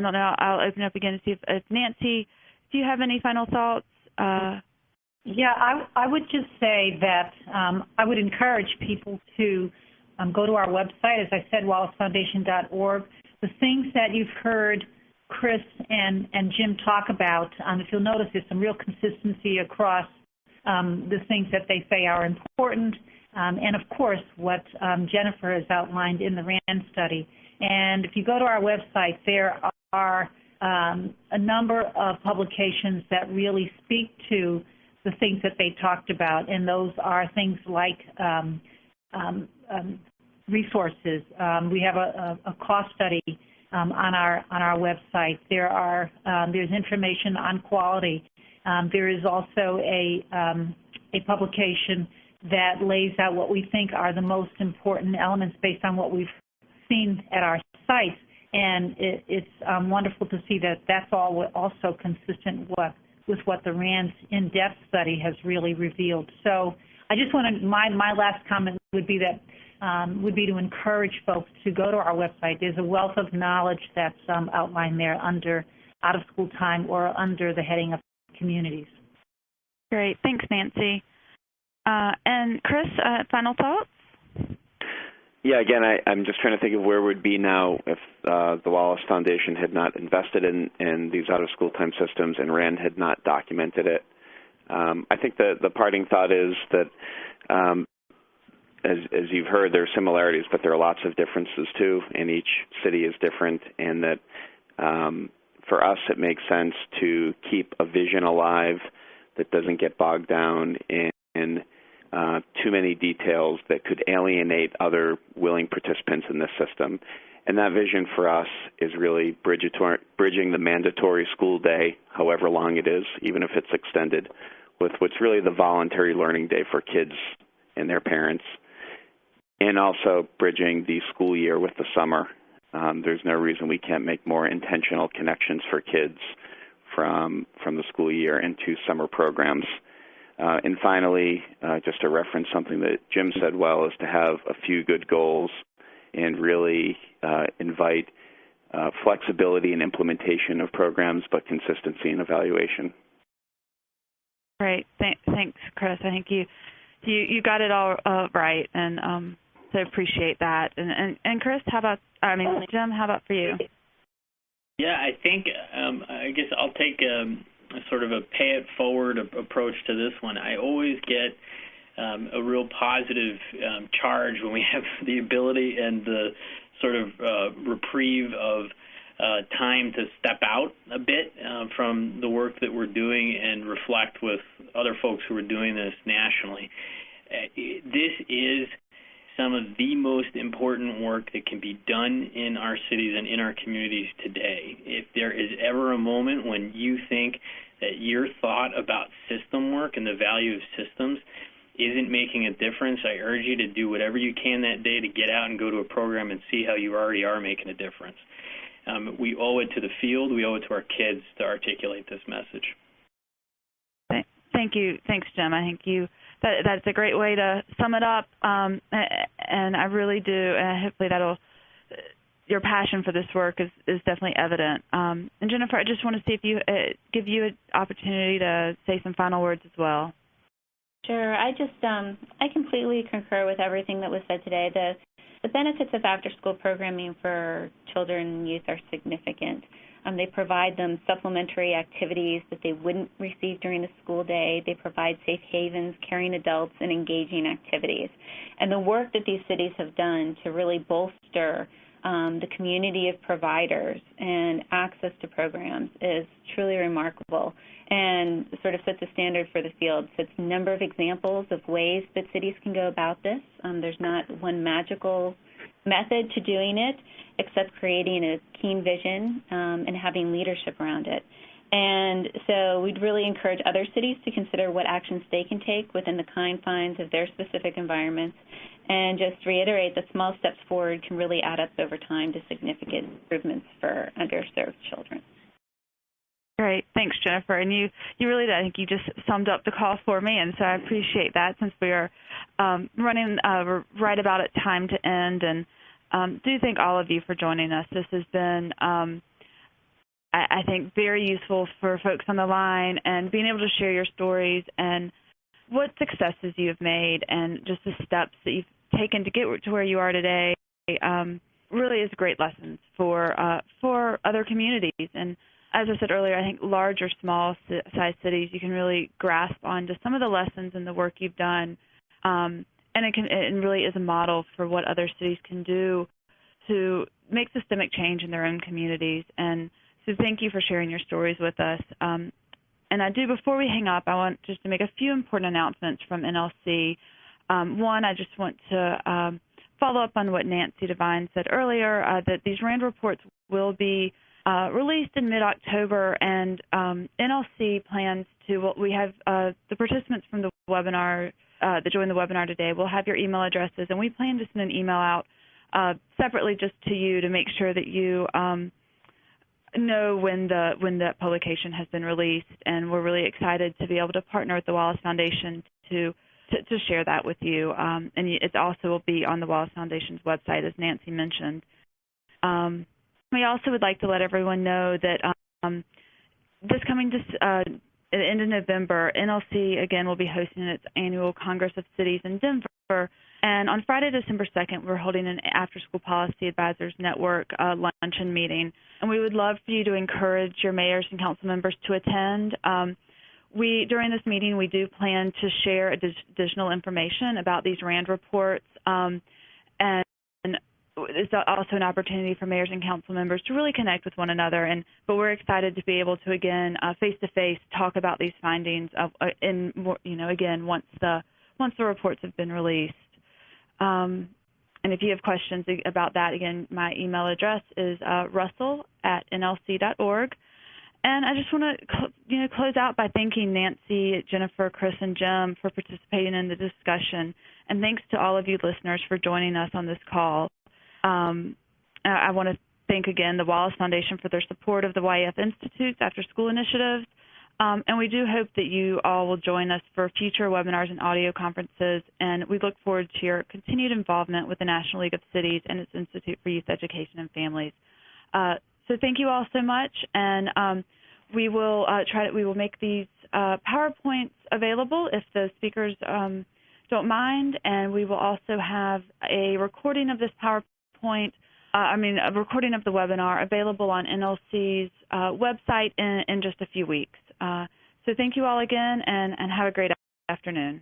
don't know. I'll open up again to see if Nancy, do you have any final thoughts? Yeah, I would just say that I would encourage people to go to our website, as I said, wallacefoundation.org. The things that you've heard Chris and Jim talk about, if you'll notice, there's some real consistency across the things that they say are important, and of course what Jennifer has outlined in the RAND study. And if you go to our website, there are a number of publications that really speak to the things that they talked about, and those are things like resources. We have a cost study on our website. There's information on quality. There is also a publication that lays out what we think are the most important elements based on what we've seen at our sites, and it's wonderful to see that that's also consistent with what the RAND's in-depth study has really revealed. So I just want to, my last comment would be to encourage folks to go to our website. There's a wealth of knowledge that's outlined there under out-of-school time or under the heading of communities. Great. Thanks, Nancy. And Chris, final thoughts? Yeah, again, I'm just trying to think of where we'd be now if the Wallace Foundation had not invested in these out-of-school time systems and RAND had not documented it. I think the parting thought is that as you've heard, there are similarities, but there are lots of differences too, and each city is different, and that for us it makes sense to keep a vision alive that doesn't get bogged down in too many details that could alienate other willing participants in this system. And that vision for us is really bridging the mandatory school day, however long it is, even if it's extended, with what's really the voluntary learning day for kids and their parents, and also bridging the school year with the summer. There's no reason we can't make more intentional connections for kids from the school year into summer programs. And finally, just to reference something that Jim said well, is to have a few good goals and really invite flexibility and implementation of programs, but consistency and evaluation. Great. Thanks, Chris. I think you got it all right, and so appreciate that. And Chris, Jim, how about for you? Yeah, I think I guess I'll take a sort of a pay-it-forward approach to this one. I always get a real positive charge when we have the ability and the sort of reprieve of time to step out a bit from the work that we're doing and reflect with other folks who are doing this nationally. This is some of the most important work that can be done in our cities and in our communities today. If there is ever a moment when you think that your thought about system work and the value of systems isn't making a difference, I urge you to do whatever you can that day to get out and go to a program and see how you already are making a difference. We owe it to the field, we owe it to our kids to articulate this message. Thank you. Thanks, Jim. I think that's a great way to sum it up, and I really do, and hopefully your passion for this work is definitely evident. And Jennifer, I just want to see if give you an opportunity to say some final words as well. Sure. I completely concur with everything that was said today. The benefits of after-school programming for children and youth are significant. They provide them supplementary activities that they wouldn't receive during the school day. They provide safe havens, caring adults, and engaging activities. And the work that these cities have done to really bolster the community of providers and access to programs is truly remarkable and sort of sets a standard for the field. So it's a number of examples of ways that cities can go about this. There's not one magical method to doing it, except creating a keen vision and having leadership around it. And so we'd really encourage other cities to consider what actions they can take within the confines of their specific environments, and just reiterate that small steps forward can really add up over time to significant improvements for underserved children. Great. Thanks, Jennifer. And you really did. I think you just summed up the call for me, and so I appreciate that since we are running right about at time to end. And do thank all of you for joining us. This has been, I think, very useful for folks on the line, and being able to share your stories and what successes you have made and just the steps that you've taken to get to where you are today really is great lessons for other communities. And as I said earlier, I think large or small size cities, you can really grasp onto some of the lessons and the work you've done, and it really is a model for what other cities can do to make systemic change in their own communities. And so thank you for sharing your stories with us. And I do, before we hang up, I want just to make a few important announcements from NLC. One, I just want to follow up on what Nancy Devine said earlier, that these RAND reports will be released in mid-October, and NLC plans to, we have the participants from the webinar that joined the webinar today will have your email addresses, and we plan to send an email out separately just to you to make sure that you know when that publication has been released. And we're really excited to be able to partner with the Wallace Foundation to share that with you. And it also will be on the Wallace Foundation's website, as Nancy mentioned. We also would like to let everyone know that this coming at the end of November, NLC, again, will be hosting its annual Congress of Cities in Denver. And on Friday, December 2nd, we're holding an Afterschool Policy Advisors Network luncheon meeting. And we would love for you to encourage your mayors and council members to attend. during this meeting, we do plan to share additional information about these RAND reports, and it's also an opportunity for mayors and council members to really connect with one another. But we're excited to be able to again, face-to-face, talk about these findings again once the reports have been released. And if you have questions about that, again, my email address is russell@nlc.org. And I just want to close out by thanking Nancy, Jennifer, Chris, and Jim for participating in the discussion. And thanks to all of you listeners for joining us on this call. I want to thank again the Wallace Foundation for their support of the YF Institute's after-school initiatives. And we do hope that you all will join us for future webinars and audio conferences. And we look forward to your continued involvement with the National League of Cities and its Institute for Youth Education and Families. So thank you all so much, and we will make these PowerPoints available if the speakers don't mind, and we will also have a recording of this PowerPoint, a recording of the webinar available on NLC's website in just a few weeks. So thank you all again, and have a great afternoon.